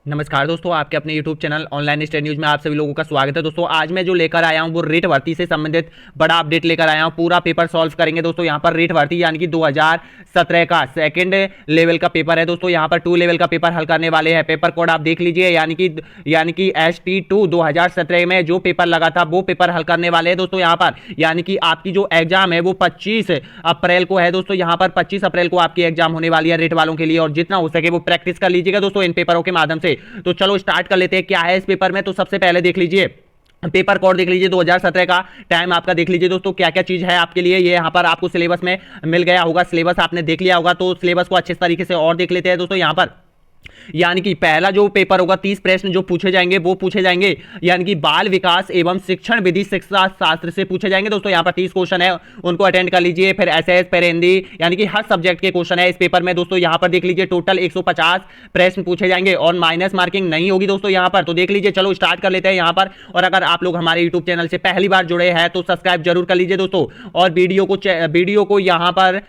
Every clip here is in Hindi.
नमस्कार दोस्तों, आपके अपने YouTube channel online study news में आप सभी लोगों का स्वागत है। दोस्तों आज मैं जो लेकर आया हूं वो रेट भर्ती से संबंधित बड़ा अपडेट लेकर आया हूं। पूरा पेपर सॉल्व करेंगे दोस्तों। यहां पर रेट भर्ती यानी कि 2017 का सेकंड लेवल का पेपर है दोस्तों। यहां पर 2 लेवल का पेपर हल करने वाले हैं। पेपर कोड आप देख लीजिए, यानी कि ST2 2017 में जो पेपर लगा था वो पेपर हल करने वाले हैं दोस्तों। यहां पर यानी कि आपकी जो एग्जाम है वो 25 अप्रैल को है दोस्तों। यहां पर 25 अप्रैल को आपकी एग्जाम होने वाली है रेट वालों के लिए, और जितना हो सके वो प्रैक्टिस कर लीजिएगा दोस्तों इन पेपरों के माध्यम से। तो चलो स्टार्ट कर लेते हैं क्या है इस पेपर में। तो सबसे पहले देख लीजिए पेपर कोड, देख लीजिए 2017 का टाइम आपका देख लीजिए दोस्तों, क्या क्या चीज है आपके लिए। ये यहाँ पर आपको सिलेबस में मिल गया होगा, सिलेबस आपने देख लिया होगा। तो सिलेबस को अच्छे तरीके से और देख लेते हैं दोस्तों। यहाँ पर यानी कि पहला जो पेपर होगा 30 प्रश्न जो पूछे जाएंगे वो पूछे जाएंगे यानी कि बाल विकास एवं शिक्षण विधि शिक्षा शास्त्र से पूछे जाएंगे दोस्तों। यहाँ पर 30 क्वेश्चन है, उनको अटेंड कर लीजिए। फिर एसएस, फिर हिंदी, यानी कि हर सब्जेक्ट के क्वेश्चन है इस पेपर में दोस्तों। यहाँ पर देख लीजिए टोटल 150 प्रश्न पूछे जाएंगे और माइनस मार्किंग नहीं होगी दोस्तों यहाँ पर। तो देख लीजिए, चलो स्टार्ट कर लेते हैं यहाँ पर। और अगर आप लोग हमारे यूट्यूब चैनल से पहली बार जुड़े हैं तो सब्सक्राइब जरूर कर लीजिए दोस्तों, और वीडियो को यहाँ पर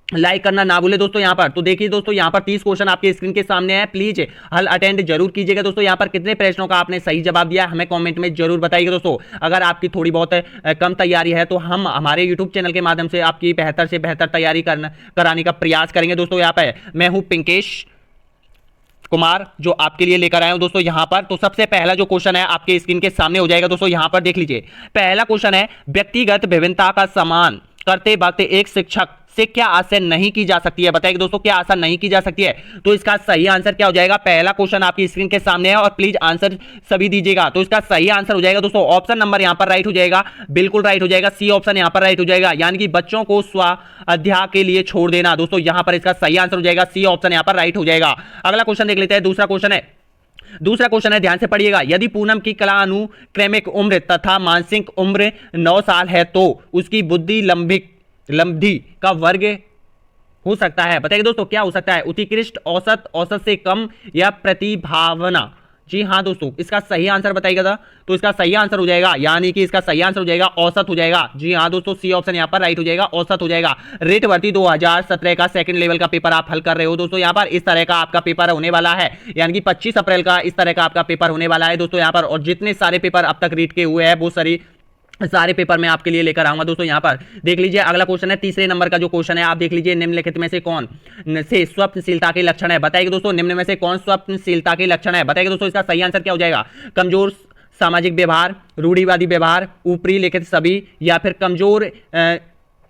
लाइक करना ना भूले दोस्तों यहाँ पर। तो देखिए दोस्तों, यहाँ पर 30 क्वेश्चन आपके स्क्रीन के सामने है, प्लीज हल अटेंड जरूर कीजिएगा दोस्तों। यहाँ पर कितने प्रश्नों का आपने सही जवाब दिया हमें कमेंट में जरूर बताइएगा दोस्तों। अगर आपकी थोड़ी बहुत कम तैयारी है तो हम हमारे यूट्यूब चैनल के माध्यम से आपकी बेहतर से बेहतर तैयारी कराने का प्रयास करेंगे दोस्तों। यहाँ पे मैं हूँ पिंकेश कुमार, जो आपके लिए लेकर आया हूं दोस्तों यहाँ पर। तो सबसे पहला जो क्वेश्चन है आपके स्क्रीन के सामने हो जाएगा दोस्तों। यहाँ पर देख लीजिए, पहला क्वेश्चन है, व्यक्तिगत विभिन्नता का सम्मान करते वक्त एक शिक्षक से क्या आशा नहीं की जा सकती है। बताइए दोस्तों, क्या आशा नहीं की जा सकती है। तो इसका सही आंसर क्या हो जाएगा। पहला क्वेश्चन आपकी स्क्रीन के सामने है और प्लीज आंसर सभी दीजिएगा। तो इसका सही आंसर हो जाएगा दोस्तों ऑप्शन नंबर यहाँ पर राइट हो जाएगा, बिल्कुल राइट हो जाएगा। सी ऑप्शन यहाँ पर राइट हो जाएगा, यानी कि बच्चों को स्वाध्याय के लिए छोड़ देना दोस्तों। यहाँ पर इसका सही आंसर हो जाएगा, सी ऑप्शन यहाँ पर राइट हो जाएगा। अगला क्वेश्चन देख लेते हैं। दूसरा क्वेश्चन है, ध्यान से पढ़िएगा। यदि पूनम की कला अनुक्रमिक उम्र तथा मानसिक उम्र 9 साल है तो उसकी बुद्धि लंबी का वर्ग हो सकता है। बताइए दोस्तों, क्या हो सकता है। उत्कृष्ट, औसत, औसत से कम, या प्रतिभावना। जी हाँ दोस्तों, इसका सही आंसर बताइएगा। तो इसका सही आंसर हो जाएगा, यानी कि इसका सही आंसर हो जाएगा औसत हो जाएगा। जी हाँ दोस्तों, सी ऑप्शन यहाँ पर राइट हो जाएगा, औसत हो जाएगा। रेट भर्ती 2017 का सेकंड लेवल का पेपर आप हल कर रहे हो दोस्तों। यहाँ पर इस तरह का आपका पेपर होने वाला है, यानी कि 25 अप्रैल का इस तरह का आपका पेपर होने वाला है दोस्तों यहाँ पर। और जितने सारे पेपर अब तक रीड के हुए हैं वो सारे पेपर मैं आपके लिए लेकर आऊंगा दोस्तों। यहाँ पर देख लीजिए, अगला क्वेश्चन है, तीसरे नंबर का जो क्वेश्चन है आप देख लीजिए, निम्नलिखित में से कौन से स्वप्नशीलता के लक्षण है। बताइए दोस्तों, निम्न में से कौन स्वप्नशीलता के लक्षण है। बताइए दोस्तों, इसका सही आंसर क्या हो जाएगा। कमजोर सामाजिक व्यवहार, रूढ़िवादी व्यवहार, ऊपरी लिखित सभी, या फिर कमजोर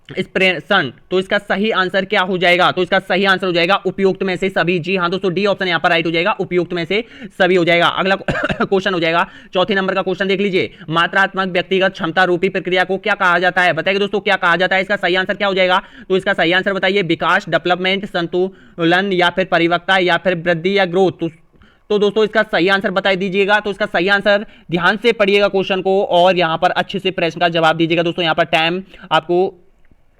एक्सप्रेशन। तो इसका सही आंसर क्या हो जाएगा। तो इसका सही आंसर हो जाएगा उपयुक्त में से सभी। जी हाँ दोस्तों, डी ऑप्शन यहाँ पर राइट हो जाएगा, उपयुक्त में से सभी हो जाएगा। अगला क्वेश्चन हो जाएगा, चौथे नंबर का क्वेश्चन देख लीजिए, मात्रात्मक व्यक्तिगत क्षमता रूपी प्रक्रिया को क्या कहा जाता है। बताइए दोस्तों, क्या कहा जाता है। इसका सही आंसर क्या हो जाएगा। तो इसका सही आंसर बताइए, विकास, डेवलपमेंट, संतुलन, या फिर परिपक्वता, या फिर वृद्धि या ग्रोथ। तो दोस्तों इसका सही आंसर बता दीजिएगा। तो इसका सही आंसर, ध्यान से पढ़िएगा क्वेश्चन को और यहाँ पर अच्छे से प्रश्न का जवाब दीजिएगा दोस्तों। यहाँ पर टाइम आपको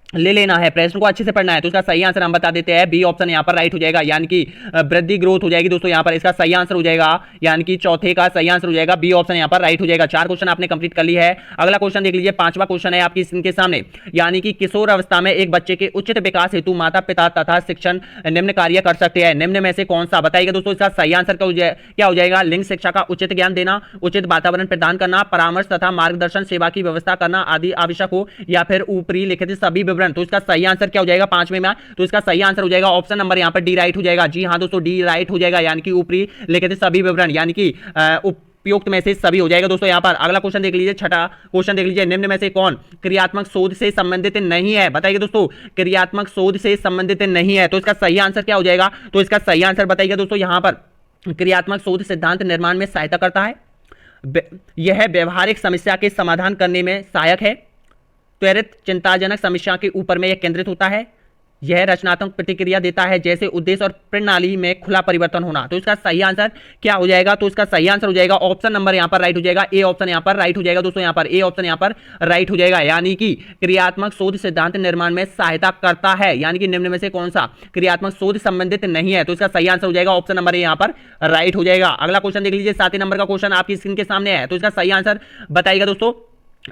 ले लेना है, प्रश्न को अच्छे से पढ़ना है। तो इसका सही आंसर हम बता देते हैं, बी ऑप्शन यहाँ पर राइट हो जाएगा, यानी कि वृद्धि ग्रोथ हो जाएगी दोस्तों। यहाँ पर इसका सही आंसर हो जाएगा, यानी कि चौथे का सही आंसर हो जाएगा, बी ऑप्शन यहाँ पर राइट हो जाएगा। 4 क्वेश्चन आपने कंप्लीट कर ली है। अगला क्वेश्चन देख लीजिए, 5वां क्वेश्चन है आपकी स्क्रीन के सामने, यानी कि किशोर अवस्था में एक बच्चे के उचित विकास हेतु माता पिता तथा शिक्षण निम्न कार्य कर सकते हैं। निम्न में से कौन सा। बताइएगा दोस्तों, इसका सही आंसर क्या हो जाएगा। लिंग शिक्षा का उचित ज्ञान देना, उचित वातावरण प्रदान करना, परामर्श तथा मार्गदर्शन सेवा की व्यवस्था करना आदि आवश्यक हो, या फिर ऊपरी लिखित सभी विवरण। तो इसका सही आंसर क्या हो जाएगा 5वें में। तो इसका सही आंसर हो जाएगा ऑप्शन नंबर यहाँ पर डी राइट हो जाएगा। जी हाँ दोस्तों, डी राइट हो जाएगा, यानी कि ऊपरी लिखित सभी विवरण, यानी कि उपयुक्त में से सभी हो जाएगा दोस्तों। यहाँ पर अगला क्वेश्चन देख लीजिए, छठा क्वेश्चन देख लीजिए, निम्न में से कौन क्रियात्मक शोध से संबंधित नहीं है। बताइए दोस्तों, क्रियात्मक शोध से संबंधित नहीं है। तो इसका सही आंसर क्या हो जाएगा। तो इसका सही आंसर बताइएगा दोस्तों, यहाँ पर क्रियात्मक शोध सिद्धांत निर्माण में सहायता करता है, यह व्यवहारिक समस्या के समाधान करने में सहायक है, त्वरित चिंताजनक समस्या के ऊपर में यह केंद्रित होता है, यह रचनात्मक प्रतिक्रिया देता है, जैसे उद्देश्य और प्रणाली में खुला परिवर्तन होना। तो इसका सही आंसर क्या हो जाएगा। तो इसका सही आंसर हो जाएगा ऑप्शन नंबर यहाँ पर राइट हो जाएगा, ए ऑप्शन यहाँ पर राइट हो जाएगा दोस्तों। यहाँ पर ए ऑप्शन यहाँ पर राइट हो जाएगा, यानी कि क्रियात्मक शोध सिद्धांत निर्माण में सहायता करता है, यानी कि निम्न में से कौन सा क्रियात्मक शोध संबंधित नहीं है। तो इसका सही आंसर हो जाएगा ऑप्शन नंबर ए यहाँ पर राइट हो जाएगा। अगला क्वेश्चन देख लीजिए, 7वें नंबर का क्वेश्चन आपकी स्क्रीन के सामने है। तो इसका सही आंसर बताइएगा दोस्तों,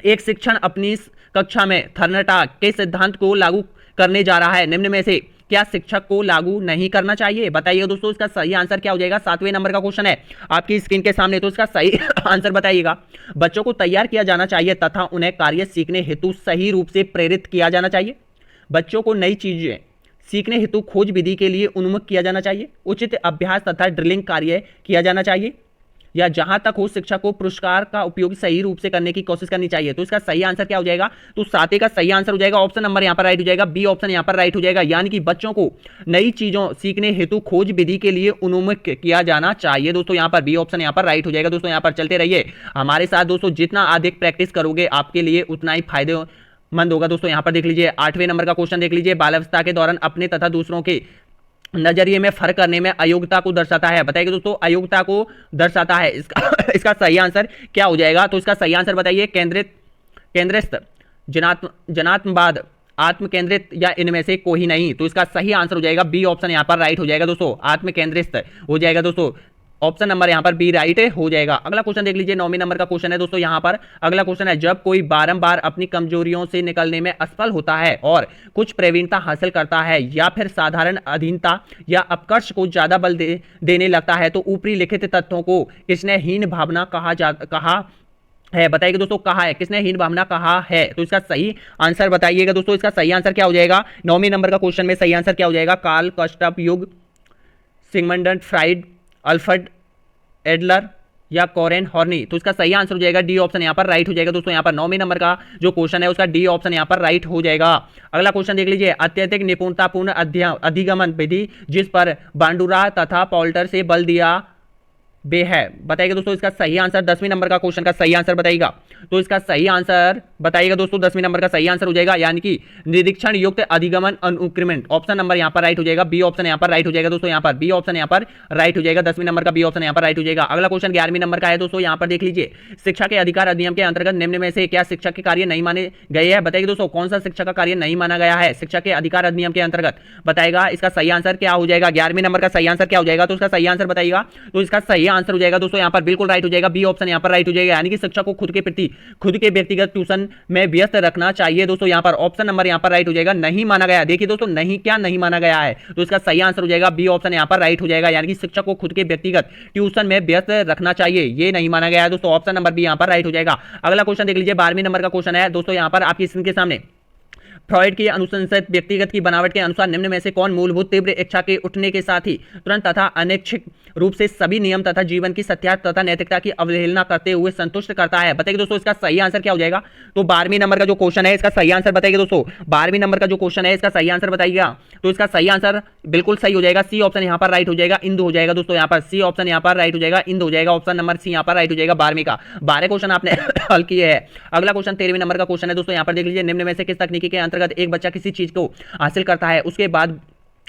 एक शिक्षण अपनी कक्षा में थर्नटा के सिद्धांत को लागू करने जा रहा है। निम्न में से क्या शिक्षक को लागू नहीं करना चाहिए? बताइए दोस्तों इसका सही आंसर क्या हो जाएगा। 7वें नंबर का क्वेश्चन है आपकी स्क्रीन के सामने, तो इसका सही आंसर बताइएगा। बच्चों को तैयार किया जाना चाहिए तथा उन्हें कार्य सीखने हेतु सही रूप से प्रेरित किया जाना चाहिए। बच्चों को नई चीजें सीखने हेतु खोज विधि के लिए उन्मुख किया जाना चाहिए। उचित अभ्यास तथा ड्रिलिंग कार्य किया जाना चाहिए, या जहां तक हो शिक्षक को पुरस्कार का उपयोग सही रूप से करने की कोशिश करनी चाहिए। तो इसका सही आंसर क्या हो जाएगा? तो 7 का सही आंसर हो जाएगा ऑप्शन नंबर यहां पर राइट हो जाएगा, बी ऑप्शन यहां पर राइट हो जाएगा। यानी कि बच्चों को नई चीजों सीखने हेतु खोज विधि के लिए उन्मुख किया जाना चाहिए। दोस्तों यहां पर बी ऑप्शन यहां पर राइट हो जाएगा। दोस्तों यहां पर चलते रहिए हमारे साथ दोस्तों, जितना अधिक प्रैक्टिस करोगे आपके लिए उतना ही फायदेमंद होगा। दोस्तों यहां पर देख लीजिए 8वें नंबर का क्वेश्चन देख लीजिए, बाल्यावस्था के दौरान अपने तथा दूसरों के नजरिए में फर्क करने में अयोग्यता को दर्शाता है। बताइए दोस्तों अयोग्यता को दर्शाता है, इसका सही आंसर क्या हो जाएगा? तो इसका सही आंसर बताइए। केंद्रित, जनात्मवाद, आत्म केंद्रित, या इनमें से कोई नहीं। तो इसका सही आंसर हो जाएगा बी ऑप्शन यहां पर राइट हो जाएगा। दोस्तों आत्म केंद्रित हो जाएगा। दोस्तों ऑप्शन नंबर यहां पर बी राइट हो जाएगा। अगला क्वेश्चन देख लीजिए 9वें नंबर का क्वेश्चन है दोस्तों। यहां पर अगला क्वेश्चन है, जब कोई बारंबार अपनी कमजोरियों से निकलने में असफल होता है और कुछ प्रवीणता हासिल करता है या फिर साधारण अधीनता या अपकर्ष को ज्यादा बल देने लगता है, तो ऊपरी लिखित तथ्यों को किसने हीन भावना कहा है? बताइए दोस्तों कहा है, किसने हीन भावना कहा है? तो इसका सही आंसर बताइएगा दोस्तों। इसका सही आंसर क्या हो जाएगा? 9वें नंबर का क्वेश्चन में सही आंसर क्या हो जाएगा? Carl Gustav Jung, Sigmund Freud, Alfred Adler, या कॉरेन हॉर्नी। तो इसका सही आंसर हो जाएगा डी ऑप्शन यहां पर राइट हो जाएगा। दोस्तों यहां पर 9वें नंबर का जो क्वेश्चन है उसका डी ऑप्शन यहां पर राइट हो जाएगा। अगला क्वेश्चन देख लीजिए, अत्यधिक निपुणतापूर्ण अधिगमन विधि जिस पर बांडुरा तथा पॉल्टर से बल दिया बे है। बताइएगा दोस्तों इसका सही आंसर। 10वें नंबर का क्वेश्चन का सही आंसर बताइएगा। तो इसका सही आंसर बताइएगा दोस्तों 10वें नंबर का सही आंसर हो जाएगा, यानी कि निरीक्षण युक्त अधिगमन अनुक्रिमेंट। ऑप्शन नंबर यहां पर राइट हो जाएगा, बी ऑप्शन यहां पर राइट हो जाएगा। दोस्तों यहां पर बी ऑप्शन यहां पर राइट हो जाएगा। 10वें नंबर का बी ऑप्शन यहां पर राइट हो जाएगा। अगला क्वेश्चन 11वें नंबर का है दोस्तों। यहां पर देख लीजिए, शिक्षा के अधिकार अधिनियम के अंतर्गत निम्न में से क्या शिक्षक के कार्य नहीं माने गए हैं? बताइए दोस्तों कौन सा शिक्षक का कार्य नहीं माना गया है शिक्षा के अधिकार अधिनियम के अंतर्गत? बताएगा इसका सही आंसर क्या हो जाएगा। 11वें नंबर का सही आंसर क्या हो जाएगा? तो इसका सही आंसर बताइएगा। तो इसका सही आंसर हो जाएगा दोस्तों यहां पर बिल्कुल राइट हो जाएगा, बी ऑप्शन यहां पर राइट हो जाएगा। यानी कि शिक्षक को खुद के प्रति खुद के व्यक्तिगत ट्यूशन में व्यस्त रखना चाहिए। दोस्तों यहां पर ऑप्शन नंबर यहां पर राइट हो जाएगा, नहीं माना गया। देखिए दोस्तों नहीं क्या नहीं माना गया है, तो इसका सही आंसर हो जाएगा बी ऑप्शन यहां पर राइट हो जाएगा। यानी कि शिक्षक को खुद के व्यक्तिगत ट्यूशन में व्यस्त रखना चाहिए, ये नहीं माना गया है। दोस्तों ऑप्शन नंबर बी यहां पर राइट हो जाएगा। अगला क्वेश्चन देख लीजिए 12वें नंबर का क्वेश्चन है दोस्तों। यहां पर आपकी स्क्रीन के सामने, फ्रॉइड की अनुशंसित व्यक्तिगत की बनावट के अनुसार निम्न में से कौन मूलभूत तीव्र इच्छा के उठने के साथ ही तुरंत तथा अनैच्छिक रूप से सभी नियम तथा जीवन की सत्यार्थ तथा नैतिकता की अवहेलना करते हुए संतुष्ट करता है? बताइए दोस्तों इसका सही आंसर क्या हो जाएगा। तो 12वें नंबर का जो क्वेश्चन है इसका सही आंसर बताइए दोस्तों। 12वें नंबर का जो क्वेश्चन है इसका सही आंसर बताइएगा। तो इसका सही आंसर बिल्कुल सही हो जाएगा, सी ऑप्शन यहां पर राइट हो जाएगा, इंदु हो जाएगा। दोस्तों यहां पर सी ऑप्शन यहां पर राइट हो जाएगा, इंदु हो जाएगा। ऑप्शन नंबर सी यहां पर राइट हो जाएगा 12वें का। 12 क्वेश्चन आपने हल किए हैं। अगला क्वेश्चन 13वें नंबर का क्वेश्चन है दोस्तों। यहां पर देख लीजिए, निम्न में से किस तकनीकी के अंतर्गत एक बच्चा किसी चीज को हासिल करता है उसके बाद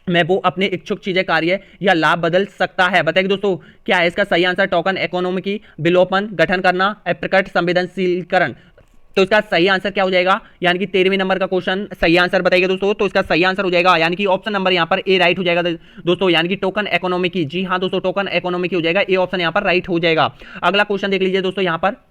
में वो अपने इच्छुक चीजें कार्य या लाभ बदल सकता है? बताइए दोस्तों क्या है इसका सही आंसर। टोकन इकोनॉमी की विलोपन, गठन करना, प्रकट संवेदनशीलकरण। तो इसका सही आंसर क्या हो जाएगा? यानी कि 13वें नंबर का क्वेश्चन सही आंसर बताइएगा दोस्तों। तो इसका सही आंसर हो जाएगा यानी कि ऑप्शन नंबर यहां पर ए राइट हो जाएगा दोस्तों, यानी कि टोकन इकोनॉमी की। जी हां दोस्तों टोकन इकोनॉमी की हो जाएगा, ए ऑप्शन यहां पर राइट हो जाएगा। अगला क्वेश्चन देख लीजिए दोस्तों। यहां पर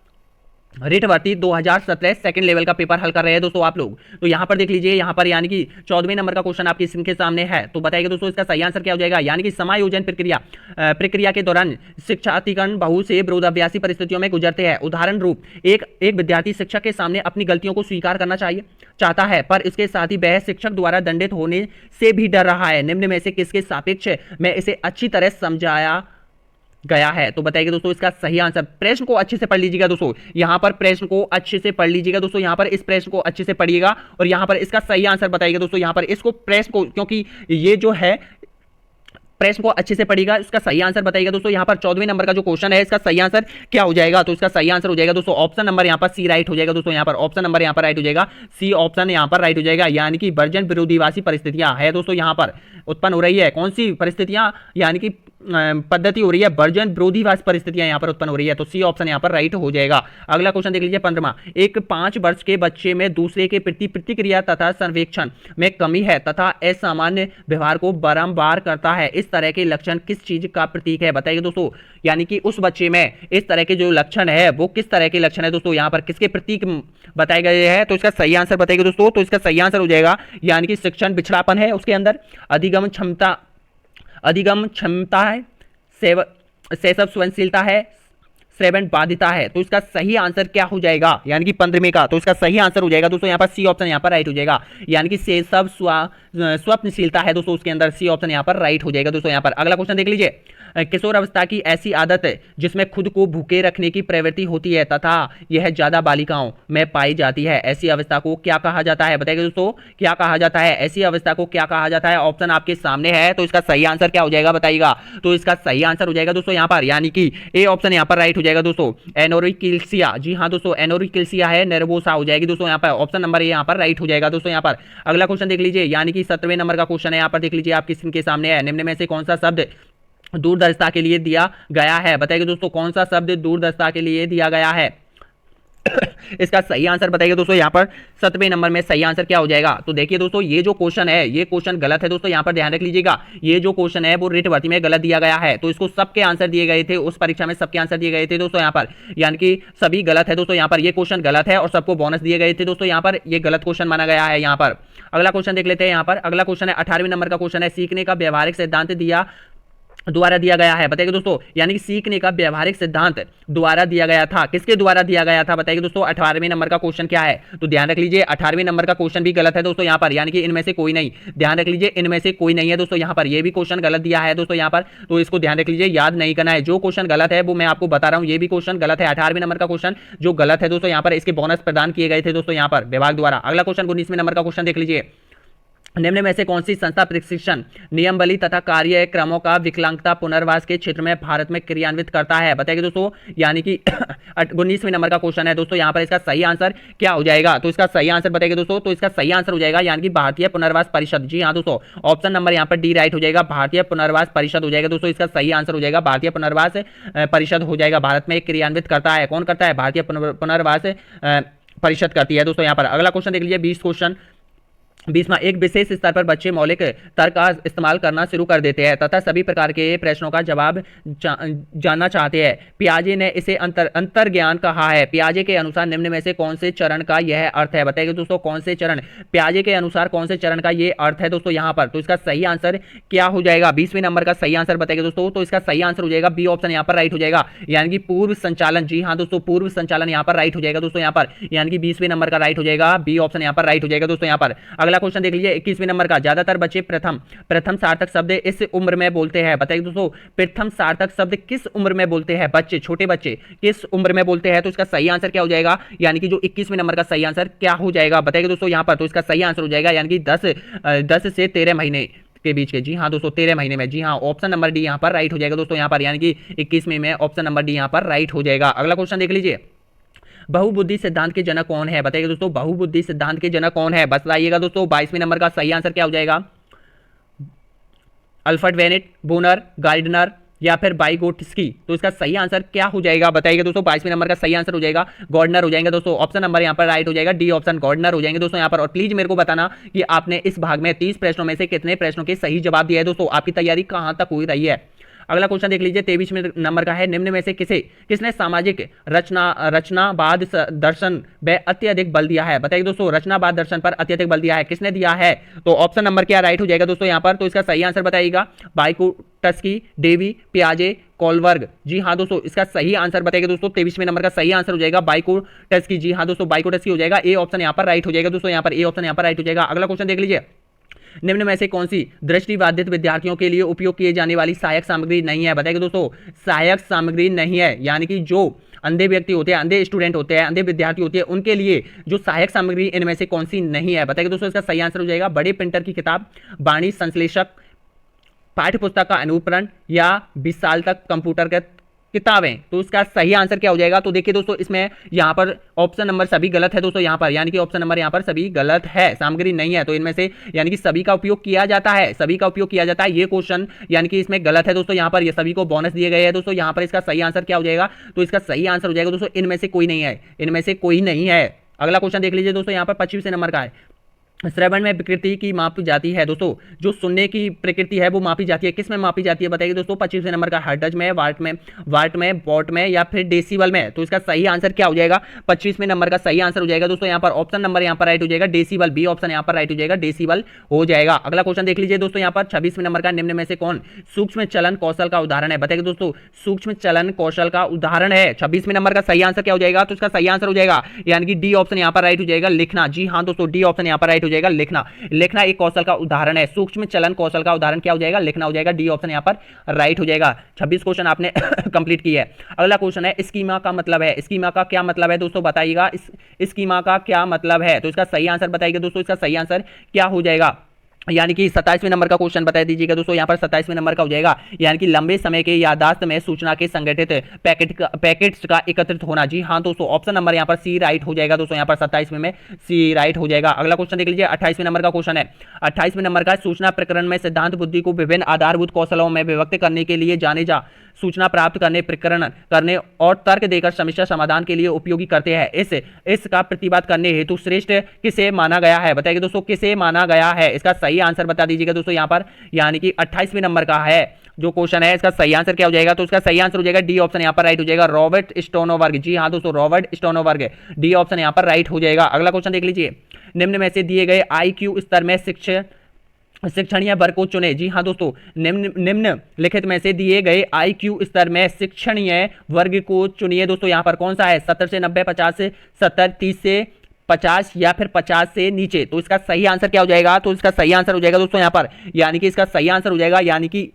रीट भर्ती 2017 सेकंड लेवल का पेपर हल कर रहे हैं दोस्तों आप लोग। तो यहां पर देख लीजिए, यहां पर यानी कि 14वें नंबर का क्वेश्चन आपकी स्क्रीन के सामने है। तो बताइएगा दोस्तों इसका सही आंसर क्या हो जाएगा। यानी कि समायोजन प्रक्रिया के दौरान शिक्षार्थीगण बहुत से विरोधाभासी परिस्थितियों में गुजरते हैं। उदाहरण रूप एक विद्यार्थी शिक्षक के सामने अपनी गलतियों को स्वीकार करना चाहता है, पर इसके साथ ही वह शिक्षक द्वारा दंडित होने से भी डर रहा है। निम्न में से किसके सापेक्ष में इसे अच्छी तरह समझाया गया है? तो बताइए दोस्तों इसका सही आंसर। प्रश्न को अच्छे से पढ़ लीजिएगा दोस्तों, यहां पर प्रश्न को अच्छे से पढ़ लीजिएगा दोस्तों। यहां पर इस प्रश्न को अच्छे से पढ़िएगा और यहां पर इसका सही आंसर बताइएगा दोस्तों। यहां पर इसको प्रश्न को, क्योंकि ये जो है प्रश्न को अच्छे से पढ़िएगा, इसका सही आंसर बताइएगा दोस्तों। यहां पर 14वें नंबर का जो क्वेश्चन है इसका सही आंसर क्या हो जाएगा। तो इसका सही आंसर हो जाएगा दोस्तों ऑप्शन नंबर यहां पर सी राइट हो जाएगा दोस्तों। यहां पर ऑप्शन नंबर यहां पर राइट हो जाएगा, सी ऑप्शन यहां पर राइट हो जाएगा। यानी कि वर्जन विरोधीवासी परिस्थितियां है दोस्तों यहां पर उत्पन्न हो रही है। कौन सी परिस्थितियां? यानी कि पद्धति हो रही है, वर्जन विरोधीभास परिस्थितियां यहाँ पर उत्पन्न हो रही है, तो सी ऑप्शन यहाँ पर राइट हो जाएगा। अगला क्वेश्चन देख लीजिए 15वां, एक 5 वर्ष के बच्चे में दूसरे के प्रति प्रतिक्रिया तथा सर्वेक्षण में कमी है तथा असामान्य व्यवहार को बारंबार करता है, इस तरह के लक्षण किस चीज का प्रतीक है? बताइए दोस्तों, यानी कि उस बच्चे में इस तरह के जो लक्षण है वो किस तरह के लक्षण है दोस्तों, यहाँ पर किसके प्रतीक बताए गए हैं? तो इसका सही आंसर बताइए दोस्तों, तो इसका सही आंसर हो जाएगा यानी कि शिक्षण पिछड़ापन है उसके अंदर, अधिगम क्षमता है, शैशव स्वयंशीलता है, श्रवण बाधिता है। तो इसका सही आंसर क्या हो जाएगा, यानी कि 15वें का, तो इसका सही आंसर हो जाएगा दोस्तों यहाँ पर सी ऑप्शन यहाँ पर राइट हो जाएगा, यानी कि शैशव स्वप्नशीलता है दोस्तों उसके अंदर, सी ऑप्शन यहाँ पर राइट हो जाएगा दोस्तों यहाँ पर। अगला क्वेश्चन देख लीजिए, किशोर अवस्था की ऐसी आदत जिसमें खुद को भूखे रखने की प्रवृत्ति होती है तथा यह ज्यादा बालिकाओं में पाई जाती है, ऐसी अवस्था को क्या कहा जाता है? बताइए दोस्तों, क्या कहा जाता है? ऐसी अवस्था को क्या कहा जाता है? ऑप्शन आपके सामने है, तो इसका सही आंसर क्या हो जाएगा बताइएगा। तो इसका सही आंसर हो जाएगा दोस्तों यहाँ पर, यानी कि ए ऑप्शन यहाँ पर राइट हो जाएगा दोस्तों, एनोरिकिल्सिया। जी हाँ दोस्तों, एनोरिकिल्सिया है, नेर्वोसा हो जाएगी दोस्तों यहाँ पर, ऑप्शन नंबर ए यहाँ पर राइट हो जाएगा दोस्तों यहाँ पर। अगला क्वेश्चन देख लीजिए, यानी कि 17वें नंबर का क्वेश्चन है, यहाँ पर देख लीजिए आप किसके सामने है, निम्न में से कौन सा शब्द दूरदर्शिता के लिए दिया गया है? बताइए दोस्तों, कौन सा शब्द दूरदर्शिता के लिए दिया गया है? इसका सही आंसर बताइए दोस्तों यहाँ पर 7वें नंबर में सही आंसर क्या हो जाएगा? तो देखिए दोस्तों, ये जो क्वेश्चन है ये क्वेश्चन गलत है दोस्तों, यहाँ पर ध्यान रख लीजिएगा, ये जो क्वेश्चन है वो रीट भर्ती में गलत दिया गया है, तो इसको सबके आंसर दिए गए थे, उस परीक्षा में सबके आंसर दिए गए थे दोस्तों यहाँ पर, यानी कि सभी गलत है दोस्तों यहाँ पर, ये क्वेश्चन गलत है और सबको बोनस दिए गए थे दोस्तों यहाँ पर, ये गलत क्वेश्चन माना गया है यहाँ पर। अगला क्वेश्चन देख लेते हैं यहाँ पर, अगला क्वेश्चन है 18वें नंबर का क्वेश्चन है, सीखने का व्यवहारिक सिद्धांत द्वारा दिया गया है। बताइए दोस्तों, यानी कि सीखने का व्यवहारिक सिद्धांत द्वारा दिया गया था, किसके द्वारा दिया गया था? बताइए दोस्तों, 18वें नंबर का क्वेश्चन क्या है? तो ध्यान रख लीजिए, 18वें नंबर का क्वेश्चन भी गलत है दोस्तों यहाँ पर, यानी कि इनमें से कोई नहीं, ध्यान रख लीजिए, इनमें से कोई नहीं है दोस्तों यहाँ पर, ये भी क्वेश्चन गलत दिया है दोस्तों यहाँ पर, तो इसको ध्यान रख लीजिए, याद नहीं करना है, जो क्वेश्चन गलत है वो मैं आपको बता रहा हूँ, ये भी क्वेश्चन गलत है, 18वें नंबर का क्वेश्चन जो गलत है दोस्तों यहाँ पर, इसके बोनस प्रदान किए गए थे दोस्तों यहाँ पर विभाग द्वारा। अगला क्वेश्चन 19वें नंबर का क्वेश्चन देख लीजिए, निम्न में से कौन सी संस्था प्रशिक्षण नियमावली तथा कार्यक्रमों का विकलांगता पुनर्वास के क्षेत्र में भारत में क्रियान्वित करता है? बताइए दोस्तों, यानी कि 19वें नंबर का क्वेश्चन है दोस्तों यहाँ पर, इसका सही आंसर क्या हो जाएगा? तो इसका सही आंसर बताइए दोस्तों, तो इसका सही आंसर हो जाएगा यानी कि भारतीय पुनर्वास परिषद। जी हाँ दोस्तों, ऑप्शन नंबर यहाँ पर डी राइट हो जाएगा, भारतीय पुनर्वास परिषद हो जाएगा दोस्तों, इसका सही आंसर हो जाएगा भारतीय पुनर्वास परिषद हो जाएगा, भारत में क्रियान्वित करता है, कौन करता है? भारतीय पुनर्वास परिषद करती है दोस्तों यहाँ पर। अगला क्वेश्चन देख लीजिए 20 क्वेश्चन 20वां, एक विशेष स्तर पर बच्चे मौलिक तर्क का इस्तेमाल करना शुरू कर देते हैं तथा सभी प्रकार के प्रश्नों का जवाब जानना चाहते हैं। पियाजे ने इसे अंतर्ज्ञान कहा है। पियाजे के अनुसार निम्न में से कौन से चरण का यह अर्थ है? बताइए दोस्तों, कौन से चरण, पियाजे के अनुसार कौन से चरण का ये अर्थ है दोस्तों यहाँ पर? तो इसका सही आंसर क्या हो जाएगा? 20वें नंबर का सही आंसर बताइए दोस्तों, तो इसका सही आंसर हो जाएगा बी ऑप्शन यहाँ पर राइट हो जाएगा, यानी कि पूर्व संचालन। जी हाँ दोस्तों, पूर्व संचालन यहाँ पर राइट हो जाएगा दोस्तों यहाँ पर, यानी कि 20वें नंबर का राइट हो जाएगा, बी ऑप्शन यहाँ पर राइट हो जाएगा दोस्तों यहाँ पर। अगला क्वेश्चन देख लीजिए 21वें नंबर का, ज्यादातर बच्चे प्रथम सार्थक शब्द इस उम्र में बोलते हैं। बताइए दोस्तों, प्रथम सार्थक शब्द किस उम्र में बोलते हैं बच्चे, छोटे बच्चे किस उम्र में बोलते हैं? तो इसका सही आंसर क्या हो जाएगा, यानी कि जो 21वें नंबर का सही आंसर क्या हो जाएगा बताइए दोस्तों यहाँ पर? तो इसका सही आंसर हो जाएगा यानी कि 10 से 13 महीने के बीच के। जी हाँ दोस्तों, 13 महीने में। जी हाँ, ऑप्शन नंबर डी यहाँ पर राइट हो जाएगा दोस्तों यहाँ पर, यानी कि 21वें में ऑप्शन नंबर डी यहाँ पर राइट हो जाएगा। अगला क्वेश्चन देख लीजिए, बहुबुद्धि सिद्धांत के जनक कौन है? बताइए दोस्तों, बहुबुद्धि सिद्धांत के जनक कौन है? बताइएगा दोस्तों, 22वें नंबर का सही आंसर क्या हो जाएगा? अल्फ्रेड वेनेट, बोनर, गार्डनर या फिर बाइगोट्स्की। तो इसका सही आंसर क्या हो जाएगा बताइएगा दोस्तों? 22वें नंबर का सही आंसर हो जाएगा गार्डनर हो जाएंगे दोस्तों, ऑप्शन नंबर यहाँ पर राइट हो जाएगा, डी ऑप्शन गार्डनर हो जाएंगे दोस्तों यहाँ पर। और प्लीज मेरे को बताना कि आपने इस भाग में 30 प्रश्नों में से कितने प्रश्नों के सही जवाब दिया है दोस्तों, आपकी तैयारी कहां तक हुई रही है। अगला क्वेश्चन देख लीजिए 23वें नंबर का है, निम्न में से किसने सामाजिक रचनावाद दर्शन व अत्यधिक बल दिया है? बताइए दोस्तों, रचनावाद दर्शन पर अत्यधिक बल दिया है, किसने दिया है? तो ऑप्शन नंबर क्या राइट हो जाएगा दोस्तों यहाँ पर? तो इसका सही आंसर बताइएगा, बाइकुटस्की, डेवी, पियाजे, कोलबर्ग। जी हाँ दोस्तों, इसका सही आंसर बताइएगा दोस्तों, 23वें नंबर का सही आंसर हो जाएगा बाइकुटस्की। जी हाँ दोस्तों, बाइकुटस्की हो जाएगा, ए ऑप्शन यहाँ पर राइट हो जाएगा दोस्तों यहाँ पर, ए ऑप्शन यहाँ पर राइट हो जाएगा। अगला क्वेश्चन देख लीजिए, निम्न में से कौन सी दृष्टिबाधित विद्यार्थियों के लिए उपयोग किए जाने वाली सहायक सामग्री नहीं है? बताइए दोस्तों, सहायक सामग्री नहीं है, यानी कि जो अंधे व्यक्ति होते हैं, अंधे स्टूडेंट होते हैं, अंधे विद्यार्थी होते हैं, उनके लिए जो सहायक सामग्री इनमें से कौन सी नहीं है? बताइए दोस्तों, इसका सही आंसर हो जाएगा बड़े प्रिंटर की किताब, वाणी संश्लेषक, पाठ्य पुस्तक का अनुकरण या विशाल तक कंप्यूटर किताबें। तो इसका सही आंसर क्या हो जाएगा? तो देखिए दोस्तों, इसमें यहाँ पर ऑप्शन नंबर सभी गलत है दोस्तों यहाँ पर, यानी कि ऑप्शन नंबर यहाँ पर सभी गलत है, सामग्री नहीं है। तो इनमें से यानी कि सभी का उपयोग किया जाता है, सभी का उपयोग किया जाता है, ये क्वेश्चन यानी कि इसमें गलत है दोस्तों यहाँ पर। ये सभी को बोनस दिए गए हैं दोस्तों यहाँ पर। इसका सही आंसर क्या हो जाएगा? तो इसका सही आंसर हो जाएगा दोस्तों इनमें से कोई नहीं है, इनमें से कोई नहीं है। अगला क्वेश्चन देख लीजिए दोस्तों यहाँ पर 25वें नंबर का है। श्रवण में विकृति की मापी जाती है दोस्तों, जो सुनने की प्रकृति है वो मापी जाती है, किस में मापी जाती है बताइए दोस्तों? 25वें नंबर का हर्ट्ज में, वाट में, वॉट में या फिर डेसिबल में। तो इसका सही आंसर क्या हो जाएगा? 25वें नंबर का सही आंसर हो जाएगा दोस्तों यहाँ पर ऑप्शन नंबर यहाँ पर राइट हो जाएगा डेसिबल, बी ऑप्शन यहाँ पर राइट हो जाएगा, डेसिबल हो जाएगा। अगला क्वेश्चन देख लीजिए दोस्तों यहाँ पर 26वें नंबर का, निम्न में से कौन सूक्ष्म चलन कौशल का उदाहरण है? बताइए दोस्तों, सूक्ष्म चलन कौशल का उदाहरण है 26वें नंबर का सही आंसर क्या हो जाएगा? तो इसका सही आंसर हो जाएगा यानी कि डी ऑप्शन यहाँ पर राइट हो जाएगा, लिखना। जी हाँ दोस्तों, डी ऑप्शन यहाँ पर राइट हो जाएगा, लिखना। लिखना एक कौशल का उदाहरण है, सूक्ष्म चलन कौशल का उदाहरण क्या हो जाएगा? लिखना हो जाएगा, डी ऑप्शन यहाँ पर राइट हो जाएगा। 26 क्वेश्चन आपने कंप्लीट किया है। अगला क्वेश्चन है स्कीमा का मतलब है, स्कीमा का क्या मतलब है दोस्तों बताइएगा, स्कीमा का क्या मतलब है? तो इसका सही आंसर बताइएगा दोस्तों, इसका सही आंसर क्या हो जाएगा? यानी कि 27वें नंबर का क्वेश्चन बता दीजिएगा दोस्तों यहाँ पर 27वें नंबर का हो जाएगा, यानी कि लंबे समय के याददाश्त में सूचना के संगठित पैकेट्स का एकत्रित होना। जी हाँ दोस्तों, ऑप्शन नंबर यहाँ पर सी राइट हो जाएगा दोस्तों यहाँ पर 27वें में सी राइट हो जाएगा। अगला क्वेश्चन देख लीजिए 28वें नंबर का क्वेश्चन है। 28वें नंबर का, सूचना प्रकरण में सिद्धांत बुद्धि को विभिन्न आधारभूत कौशलों में विभक्त करने के लिए जाने जा, सूचना प्राप्त करने, प्रकरण करने और तर्क देकर समस्या समाधान के लिए उपयोगी करते हैं। इसका प्रतिवाद करने हेतु श्रेष्ठ किसे माना गया है? बताइए दोस्तों, किसे माना गया है? इसका सही आंसर बता दीजिएगा दोस्तों यहाँ पर, यानी कि 28वें नंबर का है जो क्वेश्चन है, इसका सही आंसर क्या हो जाएगा? तो इसका सही आंसर हो जाएगा डी ऑप्शन यहाँ पर राइट हो जाएगा, रॉबर्ट स्टोनबर्ग। जी हाँ दोस्तों, रॉबर्ट स्टोनबर्ग, डी ऑप्शन यहाँ पर राइट हो जाएगा। अगला क्वेश्चन देख लीजिए, निम्न में से दिए गए IQ स्तर में शिक्षणीय वर्ग को चुने। जी हाँ दोस्तों, निम्नलिखित में से दिए गए IQ स्तर में शिक्षणीय वर्ग को चुनिए दोस्तों। यहाँ पर कौन सा है? 70 से 90, 50 से 70, 30 से 50 या फिर 50 से नीचे। तो इसका सही आंसर क्या हो जाएगा? तो इसका सही आंसर हो जाएगा दोस्तों यहाँ पर, यानी कि इसका सही आंसर हो जाएगा यानी कि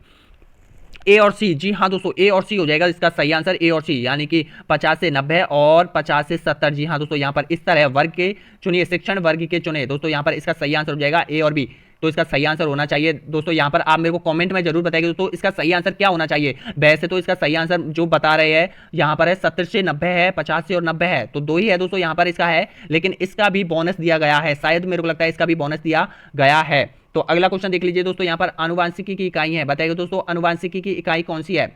ए और सी। जी हाँ दोस्तों, ए और सी हो जाएगा इसका सही आंसर, ए और सी, यानी कि 50 से 90 और 50 से 70। जी हाँ दोस्तों, यहाँ पर इस तरह वर्ग के चुनिए, शिक्षण वर्ग के चुने दोस्तों। यहाँ पर इसका सही आंसर हो जाएगा ए और बी। तो इसका सही आंसर होना चाहिए दोस्तों यहाँ पर, आप मेरे को कमेंट में जरूर बताइए दोस्तों इसका सही आंसर क्या होना चाहिए। वैसे तो इसका सही आंसर जो बता रहे हैं यहाँ पर है 70 से 90 है, 50 से और 90 है, तो दो ही है दोस्तों यहाँ पर इसका है, लेकिन इसका भी बोनस दिया गया है, शायद मेरे को लगता है इसका भी बोनस दिया गया है। तो अगला क्वेश्चन देख लीजिए दोस्तों यहाँ पर, आनुवांशिकी की इकाई है। बताइए दोस्तों, आनुवांशिकी की इकाई कौन सी है?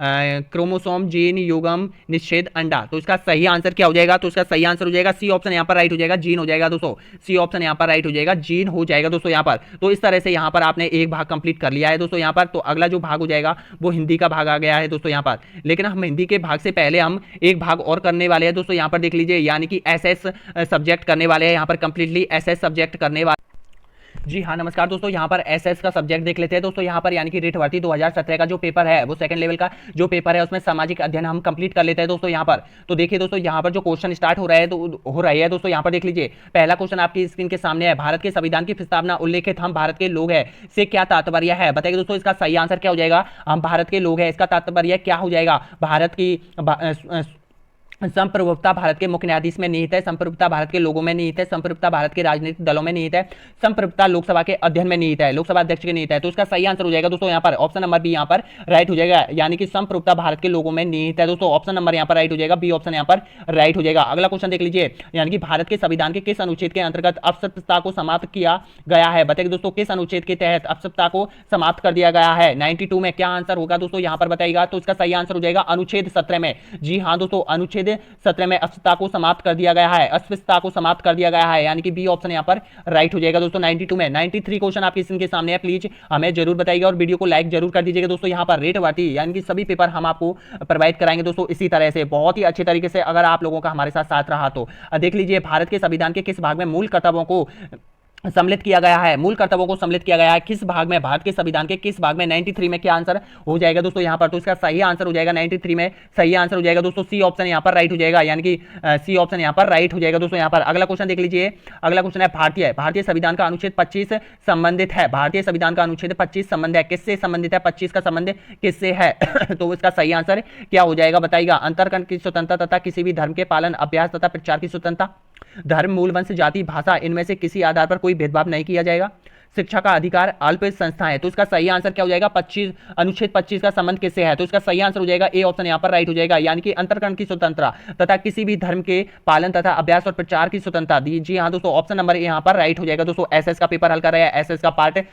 क्रोमोसोम, जीन, युग्म, निषेध, अंडा। तो इसका सही आंसर क्या हो जाएगा? तो इसका सही आंसर हो जाएगा सी ऑप्शन यहाँ पर राइट हो जाएगा, जीन हो जाएगा दोस्तों, सी ऑप्शन यहाँ पर राइट हो जाएगा, जीन हो जाएगा दोस्तों यहाँ पर। तो इस तरह से यहाँ पर आपने एक भाग कंप्लीट कर लिया है दोस्तों यहाँ पर। तो अगला जो भाग हो जाएगा वो हिंदी का भाग आ गया है दोस्तों यहाँ पर, लेकिन हम हिंदी के भाग से पहले हम एक भाग और करने वाले हैं दोस्तों यहाँ पर, देख लीजिए, यानी कि एसएस सब्जेक्ट करने वाले हैं यहाँ पर, कंप्लीटली एसएस सब्जेक्ट करने वाले। जी हाँ नमस्कार दोस्तों, यहाँ पर एसएस का सब्जेक्ट देख लेते हैं दोस्तों यहाँ पर, यानी कि रीट भर्ती 2017 का जो पेपर है वो सेकंड लेवल का जो पेपर है उसमें सामाजिक अध्ययन हम कंप्लीट कर लेते हैं दोस्तों यहाँ पर। तो देखिए दोस्तों यहाँ पर जो क्वेश्चन स्टार्ट हो रहा है तो हो रही है दोस्तों यहाँ पर, देख लीजिए पहला क्वेश्चन आपकी स्क्रीन के सामने है। भारत के संविधान की प्रस्तावना उल्लेखित हम भारत के लोग हैं से क्या तात्पर्य है? बताइए दोस्तों इसका सही आंसर क्या हो जाएगा? हम भारत के लोग हैं, इसका तात्पर्य क्या हो जाएगा? भारत की संप्रभुता भारत के मुख्य न्यायाधीश में निहित है, संप्रभुता भारत के लोगों में निहित है, संप्रभुता भारत के राजनीतिक दलों में निहित है, संप्रभुता लोकसभा के अध्ययन में निहित है, लोकसभा अध्यक्ष के निहित है। तो इसका सही आंसर हो जाएगा दोस्तों यहाँ पर ऑप्शन नंबर बी यहाँ पर राइट हो जाएगा, यानी कि संप्रभुता भारत के लोगों में निहित है दोस्तों, ऑप्शन नंबर यहाँ पर राइट हो जाएगा, बी ऑप्शन यहाँ पर राइट हो जाएगा। अगला क्वेश्चन देख लीजिए, यानी कि भारत के संविधान के किस अनुच्छेद के अंतर्गत अस्पृश्यता को समाप्त किया गया है? बताइए दोस्तों किस अनुच्छेद के तहत अस्पृश्यता को समाप्त कर दिया गया है? 92 में क्या आंसर होगा दोस्तों यहाँ पर बताइएगा? तो इसका सही आंसर हो जाएगा अनुच्छेद 17 में। जी हाँ दोस्तों, अनुच्छेद 17 में अस्पृश्यता को समाप्त कर दिया गया है, अस्पृश्यता को समाप्त कर दिया गया है, यानी कि बी ऑप्शन यहां पर राइट हो जाएगा दोस्तों 92 में। 93 क्वेश्चन आपकी स्क्रीन के सामने है, प्लीज हमें जरूर बताइएगा और वीडियो को लाइक जरूर कर दीजिएगा दोस्तों। यहां पर रेट भर्ती यानी कि सभी पेपर हम आपको प्रोवाइड कराएंगे दोस्तों इसी तरह से, बहुत ही अच्छे तरीके से, अगर आप लोगों का हमारे साथ रहा तो। देख लीजिए भारत के संविधान के किस भाग में मूल कर्तव्यों को सम्मिलित किया गया है? मूल कर्तव्यों को सम्मिलित किया गया है किस भाग में? भारत के संविधान के किस भाग में? 93 में क्या आंसर हो जाएगा दोस्तों यहाँ पर? तो इसका सही आंसर हो जाएगा 93 में सही आंसर हो जाएगा दोस्तों सी ऑप्शन यहाँ पर राइट हो जाएगा, यानी कि सी ऑप्शन यहाँ पर राइट हो जाएगा दोस्तों यहाँ पर। अगला क्वेश्चन देख लीजिए, अगला क्वेश्चन है भारतीय संविधान का अनुच्छेद 25 संबंधित है। भारतीय संविधान का अनुच्छेद 25 संबंध है, किससे संबंधित है? 25 का संबंध किससे है? तो इसका सही आंसर क्या हो जाएगा बताइएगा? अंतरकरण की स्वतंत्रता तथा किसी भी धर्म के पालन, अभ्यास तथा प्रचार की स्वतंत्रता, धर्म, मूल, वंश, जाति, भाषा, इनमें से किसी आधार पर कोई भेदभाव नहीं किया जाएगा। शिक्षा का अधिकार, अल्प संस्थाएं। तो इसका सही आंसर क्या हो जाएगा? 25 अनुच्छेद 25 का संबंध किससे है? तो इसका सही आंसर हो जाएगा ए ऑप्शन यहाँ पर राइट हो जाएगा, यानी कि अंतरकरण की स्वतंत्रता तथा किसी भी धर्म के पालन तथा अभ्यास और प्रचार की स्वतंत्रता दी। जी हाँ दोस्तों, ऑप्शन नंबर यहाँ पर राइट हो जाएगा। दोस्तों एसएस का पेपर हल कर रहे हैं, एसएस का पार्ट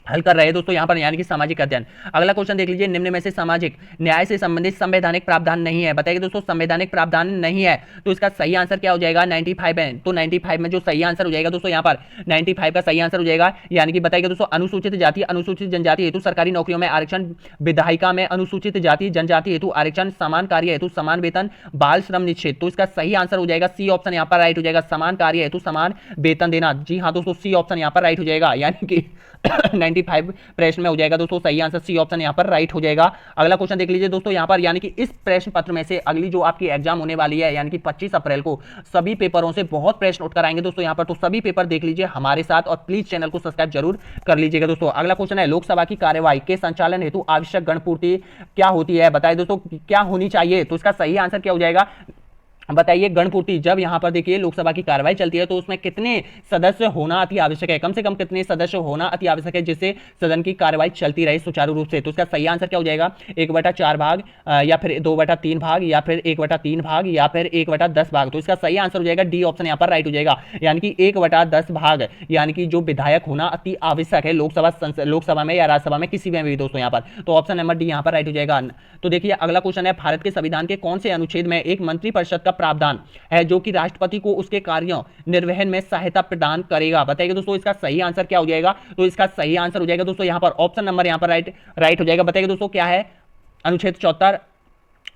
हल कर रहे हैं दोस्तों यहाँ पर, यानी कि सामाजिक अध्ययन। अगला क्वेश्चन देख लीजिए, निम्न में से सामाजिक न्याय से संबंधित संवैधानिक प्रावधान नहीं है। बताइए दोस्तों, संवैधानिक प्रावधान नहीं है तो इसका सही आंसर क्या हो जाएगा? 95 है। तो 95 में जो सही आंसर हो जाएगा दोस्तों यहाँ पर 95 का सही आंसर हो जाएगा, यानी कि बताइए दोस्तों, अनुसूचित जाति अनुसूचित जनजाति हेतु सरकारी नौकरियों में आरक्षण, विधायिका में अनुसूचित जाति जनजाति हेतु आरक्षण, समान कार्य हेतु समान वेतन, बाल श्रम निषेध। तो इसका सही आंसर हो जाएगा सी ऑप्शन यहाँ पर राइट हो जाएगा, समान कार्य हेतु समान वेतन देना। जी हाँ दोस्तों, सी ऑप्शन यहाँ पर राइट हो जाएगा, यानी कि 95 प्रश्न में हो जाएगा दोस्तों सही आंसर सी ऑप्शन यहाँ पर राइट हो जाएगा। अगला क्वेश्चन देख लीजिए दोस्तों यहाँ पर, यानी कि इस प्रश्न पत्र में से अगली जो आपकी एग्जाम होने वाली है, यानी कि 25 अप्रैल को सभी पेपरों से बहुत प्रश्न उठकर आएंगे दोस्तों यहाँ पर। तो सभी पेपर देख लीजिए हमारे साथ और प्लीज चैनल को सब्सक्राइब जरूर कर लीजिएगा दोस्तों। अगला क्वेश्चन है, लोकसभा की कार्यवाही के संचालन हेतु आवश्यक गणपूर्ति क्या होती है? बताइए दोस्तों क्या होनी चाहिए? तो इसका सही आंसर क्या हो जाएगा? बताइए, गणपूर्ति जब यहाँ पर देखिए लोकसभा की कार्रवाई चलती है तो उसमें कितने सदस्य होना अति आवश्यक है? कम से कम कितने सदस्य होना अति आवश्यक है जिससे सदन की कार्रवाई चलती रहे सुचारू रूप से? तो इसका सही आंसर क्या हो जाएगा? 1/4 भाग या फिर 2/3 भाग या फिर 1/3 भाग या फिर 1/10 भाग। तो इसका सही आंसर हो जाएगा डी ऑप्शन यहाँ पर राइट हो जाएगा, यानी कि 1/10 भाग, यानी कि जो विधायक होना अति आवश्यक है लोकसभा में या राज्यसभा में किसी में भी दोस्तों यहाँ पर। तो ऑप्शन नंबर डी यहाँ पर राइट हो जाएगा। तो देखिए अगला क्वेश्चन है, भारत के संविधान के कौन से अनुच्छेद में एक मंत्रिपरिषद का प्रावधान है जो कि राष्ट्रपति को उसके कार्यों निर्वहन में सहायता प्रदान करेगा? बताइए दोस्तों इसका सही आंसर क्या हो जाएगा? तो इसका सही आंसर हो जाएगा दोस्तों यहाँ पर ऑप्शन नंबर यहाँ पर राइट हो जाएगा। बताइए दोस्तों क्या है? अनुच्छेद 74,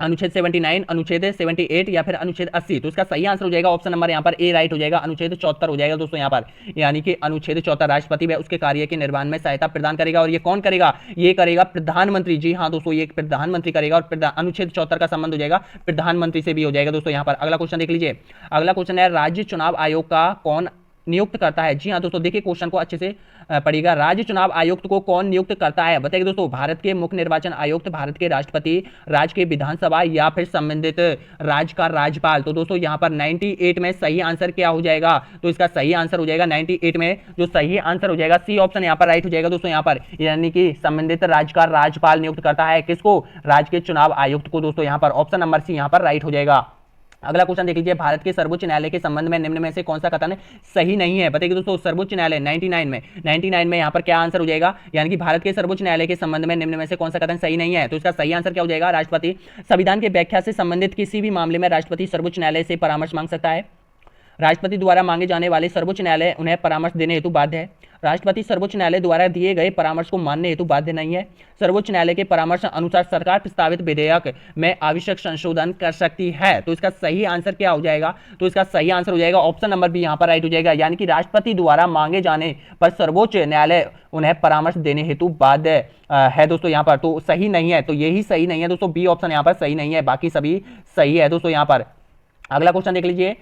अनुच्छेद 79, अनुच्छेद 78 या फिर अनुच्छेद 80। तो इसका सही आंसर हो जाएगा ऑप्शन नंबर यहाँ पर ए राइट हो जाएगा, अनुच्छेद 74 हो जाएगा दोस्तों यहाँ पर, यानी कि अनुच्छेद 74 राष्ट्रपति व उसके कार्य के निर्वहन में सहायता प्रदान करेगा। और ये कौन करेगा? ये करेगा प्रधानमंत्री। जी हाँ दोस्तों, ये प्रधानमंत्री करेगा और अनुच्छेद 74 का संबंध हो जाएगा प्रधानमंत्री से भी हो जाएगा दोस्तों यहाँ पर। अगला क्वेश्चन देख लीजिए, अगला क्वेश्चन है, राज्य चुनाव आयोग का कौन नियुक्त करता है? जी हाँ दोस्तों, देखिए क्वेश्चन को अच्छे से पढ़िएगा। राज्य चुनाव आयुक्त को कौन नियुक्त करता है? बताइए दोस्तों, भारत के मुख्य निर्वाचन आयुक्त, भारत के राष्ट्रपति, राज्य के विधानसभा या फिर संबंधित राज्य का राज्यपाल। तो दोस्तों यहाँ पर 98 में सही आंसर क्या हो जाएगा? तो इसका सही आंसर हो जाएगा 98 में जो सही आंसर हो जाएगा सी ऑप्शन यहाँ पर राइट हो जाएगा दोस्तों यहाँ पर, यानी कि संबंधित राज्य का राज्यपाल नियुक्त करता है किसको? राज्य के चुनाव आयुक्त को दोस्तों यहाँ पर। ऑप्शन नंबर सी यहाँ पर राइट हो जाएगा। अगला क्वेश्चन देख लीजिए, भारत के सर्वोच्च न्यायालय के संबंध में निम्न में से कौन सा कथन सही नहीं है? बताइए दोस्तों, सर्वोच्च न्यायालय 99 में यहाँ पर क्या आंसर हो जाएगा? यानी कि भारत के सर्वोच्च न्यायालय के संबंध में निम्न में से कौन सा कथन सही नहीं है? तो इसका सही आंसर क्या हो जाएगा? राष्ट्रपति संविधान की व्याख्या से संबंधित किसी भी मामले में राष्ट्रपति सर्वोच्च न्यायालय से परामर्श मांग सकता है। राष्ट्रपति द्वारा मांगे जाने वाले सर्वोच्च न्यायालय उन्हें परामर्श देने हेतु बाध्य है। राष्ट्रपति सर्वोच्च न्यायालय द्वारा दिए गए परामर्श को मानने हेतु बाध्य नहीं है। सर्वोच्च न्यायालय के परामर्श अनुसार सरकार प्रस्तावित विधेयक में आवश्यक संशोधन कर सकती है। तो इसका सही आंसर क्या हो जाएगा? तो इसका सही आंसर हो जाएगा ऑप्शन नंबर बी यहाँ पर राइट हो जाएगा, यानी कि राष्ट्रपति द्वारा मांगे जाने पर सर्वोच्च न्यायालय उन्हें परामर्श देने हेतु बाध्य है दोस्तों यहाँ पर। तो सही नहीं है, तो यही सही नहीं है दोस्तों, बी ऑप्शन यहाँ पर सही नहीं है, बाकी सभी सही है दोस्तों यहाँ पर। अगला क्वेश्चन देख लीजिए,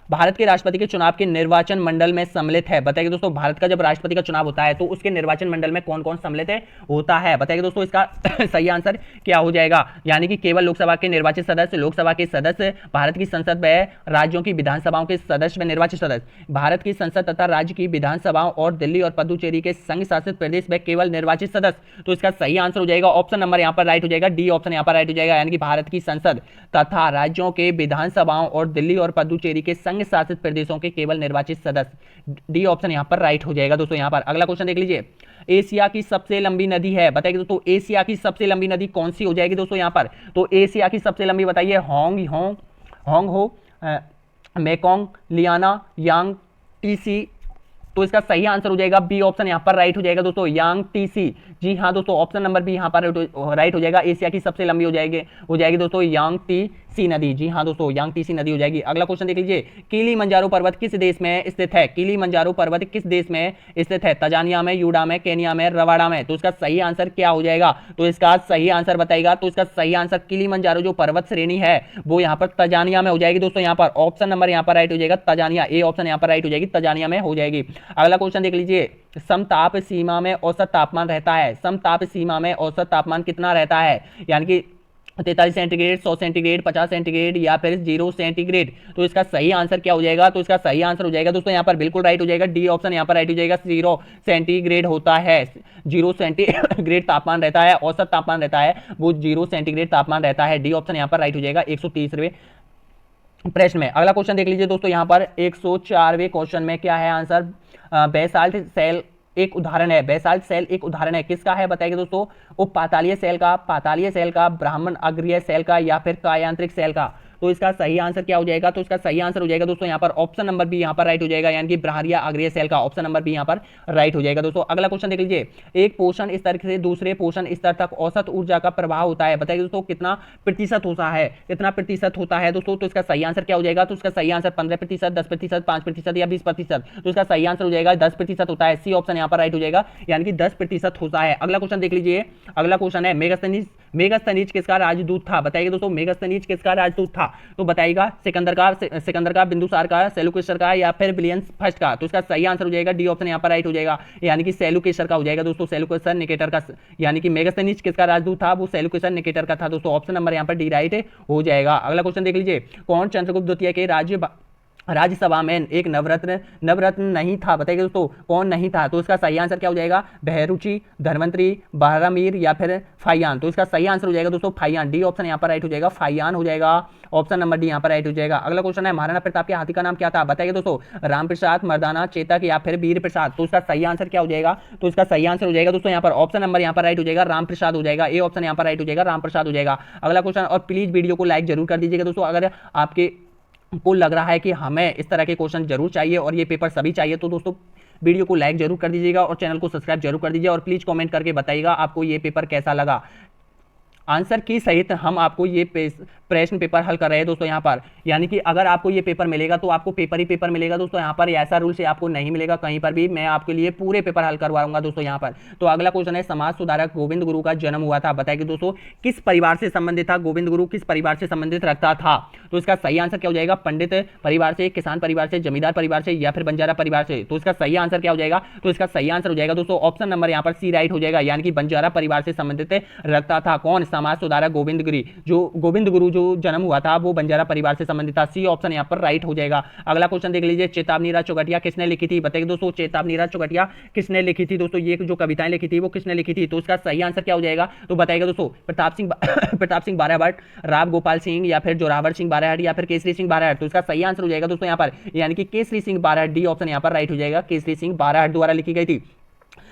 भारत के राष्ट्रपति के चुनाव के निर्वाचन मंडल में सम्मिलित है। बताइए दोस्तों, भारत का जब राष्ट्रपति का चुनाव होता है तो उसके निर्वाचन मंडल में कौन कौन सम्मिलित होता है? बताइए दोस्तों इसका सही आंसर क्या हो जाएगा? यानी कि केवल लोकसभा के निर्वाचित सदस्य, लोकसभा के सदस्य, भारत की संसद व राज्यों की विधानसभाओं के सदस्य व निर्वाचित सदस्य, भारत की संसद तथा राज्य की विधानसभाओं और दिल्ली और पुदुचेरी के संघ शासित प्रदेश व केवल निर्वाचित सदस्य। तो इसका सही आंसर हो जाएगा ऑप्शन नंबर यहाँ पर राइट हो जाएगा, डी ऑप्शन यहाँ पर राइट हो जाएगा, यानी कि भारत की संसद तथा राज्यों के विधानसभाओं और दिल्ली और पुदुचेरी के संघ शासित प्रदेशों के केवल निर्वाचित सदस्य। डी ऑप्शन यहां पर राइट हो जाएगा दोस्तों यहाँ पर। अगला क्वेश्चन देख लीजिए, एशिया की सबसे लंबी नदी है। बताइए दोस्तों, एशिया की सबसे लंबी नदी कौन सी हो जाएगी दोस्तों यहाँ पर? तो एशिया की सबसे लंबी बताइए, होंग हो, मेकोंग, लियाना, यांग टीसी। तो इसका सही आंसर हो जाएगा बी ऑप्शन यहाँ पर राइट हो जाएगा दोस्तों, यांग टीसी। जी हाँ दोस्तों, ऑप्शन नंबर बी यहाँ पर राइट हो जाएगा, एशिया की सबसे लंबी हो जाएगी दोस्तों यांग टी नदी। जी हाँ दोस्तों, यांग टीसी नदी हो जाएगी। अगला क्वेश्चन देख लीजिए, किलिमंजारो पर्वत किस देश में स्थित है? किलिमंजारो पर्वत किस देश में स्थित है? तंजानिया में, यूडा में, केनिया में, रवांडा में। तो इसका सही आंसर क्या हो जाएगा? तो इसका सही आंसर बताइएगा। तो इसका सही आंसर किलिमंजारो जो पर्वत श्रेणी है वो यहाँ पर तंजानिया में हो जाएगी दोस्तों यहाँ पर। ऑप्शन नंबर यहाँ पर राइट हो जाएगा तंजानिया, ए ऑप्शन यहाँ पर राइट हो जाएगी, तंजानिया में हो जाएगी। अगला क्वेश्चन देख लीजिए, समताप सीमा में औसत तापमान रहता है। समताप सीमा में औसत तापमान कितना रहता है? यानी कि 43 सेंटीग्रेड, 100 सेंटीग्रेड, 50 सेंटीग्रेड या फिर 0 सेंटीग्रेड। तो इसका सही आंसर क्या हो जाएगा? तो इसका सही आंसर हो जाएगा दोस्तों यहाँ पर बिल्कुल राइट हो जाएगा, डी ऑप्शन यहाँ पर राइट हो जाएगा, 0 सेंटीग्रेड होता है। 0 सेंटीग्रेड तापमान रहता है, औसत तापमान रहता है वो 0 सेंटीग्रेड तापमान रहता है। डी ऑप्शन यहाँ पर राइट हो जाएगा 130वें प्रश्न में। अगला क्वेश्चन देख लीजिए दोस्तों, यहाँ पर 104वें क्वेश्चन में क्या है आंसर? बेसाल्ट सेल एक उदाहरण है। बेसाल्ट सेल एक उदाहरण है, किसका है बताइए दोस्तों? उप पातालीय सेल का, पातालीय सेल का, ब्राह्मण अग्रीय सेल का या फिर कायांत्रिक सेल का। तो इसका सही आंसर क्या हो जाएगा? तो इसका सही आंसर हो जाएगा दोस्तों यहाँ पर ऑप्शन नंबर बी यहाँ पर राइट हो जाएगा, यानी कि ब्राह्मणीय अग्रीय सेल का ऑप्शन नंबर बी यहाँ पर राइट हो जाएगा दोस्तों। अगला क्वेश्चन देख लीजिए, एक पोषण स्तर से दूसरे पोषण स्तर तक औसत ऊर्जा का प्रवाह होता है, बताइए दोस्तों कितना प्रतिशत होता है? कितना प्रतिशत होता है दोस्तों? तो इसका सही आंसर क्या हो जाएगा? तो इसका सही आंसर 15%, 10%, 5% या 20%। तो इसका सही आंसर हो जाएगा 10% होता है, सी ऑप्शन यहाँ पर राइट हो जाएगा, यानी कि 10% होता है। अगला क्वेश्चन देख लीजिए, अगला क्वेश्चन है मेगास्थनीज, मेगास्थनीज किसका राजदूत था? बताइए दोस्तों मेगास्थनीज किसका राजदूत था? तो बताइएगा सिकंदर का, बिंदुसार का, सेलुकेसर का या फिर विलियम्स फर्स्ट का। तो इसका सही आंसर हो जाएगा डी ऑप्शन यहाँ पर राइट हो जाएगा, यानी कि सेलुकेसर का हो जाएगा दोस्तों, सेलुकेसर निकेटर का। यानी कि मेगास्थनीज किसका राजदूत था? वो सेलुकेसर निकेटर का था दोस्तों, ऑप्शन नंबर यहाँ पर डी राइट हो जाएगा। अगला क्वेश्चन देख लीजिए, कौन चंद्रगुप्त द्वितीय के राज्यसभा में एक नवरत्न नहीं था? बताइए दोस्तों कौन नहीं था? तो इसका सही आंसर क्या हो जाएगा? बहरुचि, धनवंतरी, बारामीर या फिर फाइयान। तो इसका सही आंसर हो जाएगा दोस्तों फाइयान, डी ऑप्शन यहाँ पर राइट हो जाएगा, फाइयान हो जाएगा, ऑप्शन नंबर डी यहाँ पर राइट हो जाएगा। अगला क्वेश्चन है, महाराणा प्रताप के हाथी का नाम क्या था? बताइए दोस्तों रामप्रसाद, मर्दाना, चेतक या फिर वीर प्रसाद। तो इसका सही आंसर क्या हो जाएगा? तो इसका सही आंसर हो जाएगा दोस्तों यहाँ पर ऑप्शन नंबर यहाँ पर राइट हो जाएगा, रामप्रसाद हो जाएगा, ए ऑप्शन यहाँ पर राइट हो जाएगा, रामप्रसाद हो जाएगा। अगला क्वेश्चन, और प्लीज वीडियो को लाइक जरूर कर दीजिएगा दोस्तों, अगर आपके को लग रहा है कि हमें इस तरह के क्वेश्चन जरूर चाहिए और ये पेपर सभी चाहिए, तो दोस्तों वीडियो को लाइक जरूर कर दीजिएगा और चैनल को सब्सक्राइब जरूर कर दीजिए और प्लीज कमेंट करके बताइएगा आपको ये पेपर कैसा लगा। आंसर की सहित हम आपको ये प्रश्न पेपर हल कर रहे हैं दोस्तों यहाँ पर, यानी कि अगर आपको ये पेपर मिलेगा तो आपको पेपर ही पेपर मिलेगा दोस्तों, यहाँ पर ऐसा रूल से आपको नहीं मिलेगा कहीं पर भी, मैं आपके लिए पूरे पेपर हल करवाऊंगा दोस्तों यहाँ पर। तो अगला क्वेश्चन है, समाज सुधारक गोविंद गुरु का जन्म हुआ था, बताइए दोस्तों किस परिवार से संबंधित था? गोविंद गुरु किस परिवार से संबंधित रखता था? तो इसका सही आंसर क्या हो जाएगा? पंडित परिवार से, किसान परिवार से, जमींदार परिवार से या फिर बंजारा परिवार से। तो इसका सही आंसर क्या हो जाएगा? तो इसका सही आंसर हो जाएगा दोस्तों ऑप्शन नंबर यहाँ पर सी राइट हो जाएगा, यानी कि बंजारा परिवार से संबंधित रखता था। कौन? समाज सुधारक गोविंद गुरु जो जन्म हुआ था वो बंजारा परिवार से संबंधित था, सी ऑप्शन यहाँ पर राइट हो जाएगा। अगला क्वेश्चन देख लीजिए, चेतावनी राज चौगटिया किसने लिखी थी? बताइए दोस्तों चेतावनी राज चौगटिया किसने लिखी थी? दोस्तों ये जो कविताएं लिखी थी वो किसने लिखी थी? तो इसका सही आंसर क्या हो जाएगा? तो बताइएगा दोस्तों प्रताप सिंह बाराहट, राव गोपाल सिंह या फिर जोरावर सिंह बाराहट या फिर केसरी सिंह बाराहट। तो इसका सही आंसर हो जाएगा दोस्तों यहाँ पर, यानी कि केसरी सिंह बाराहट, डी ऑप्शन यहाँ पर राइट हो जाएगा, केसरी सिंह बाराहट द्वारा लिखी गई थी।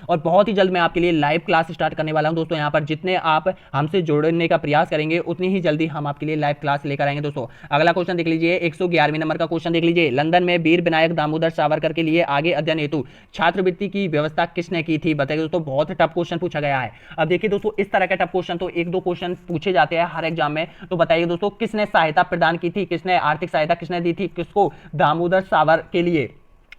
और बहुत ही जल्द मैं आपके लिए लाइव क्लास स्टार्ट करने वाला हूं दोस्तों यहाँ पर, जितने आप हमसे जुड़ने का प्रयास करेंगे उतनी ही जल्दी हम आपके लिए लाइव क्लास लेकर आएंगे दोस्तों। अगला क्वेश्चन देख लीजिए, 111वें नंबर का क्वेश्चन देख लीजिए, लंदन में वीर विनायक दामोदर सावरकर के लिए आगे अध्ययन हेतु छात्रवृत्ति की व्यवस्था किसने की थी? बताइए दोस्तों, बहुत टफ क्वेश्चन पूछा गया है। अब देखिए दोस्तों, इस तरह का टफ क्वेश्चन तो एक दो क्वेश्चन पूछे जाते हैं हर एग्जाम में, तो बताइए दोस्तों किसने सहायता प्रदान की थी, किसने आर्थिक सहायता किसने दी थी किसको? दामोदर सावरकर के लिए।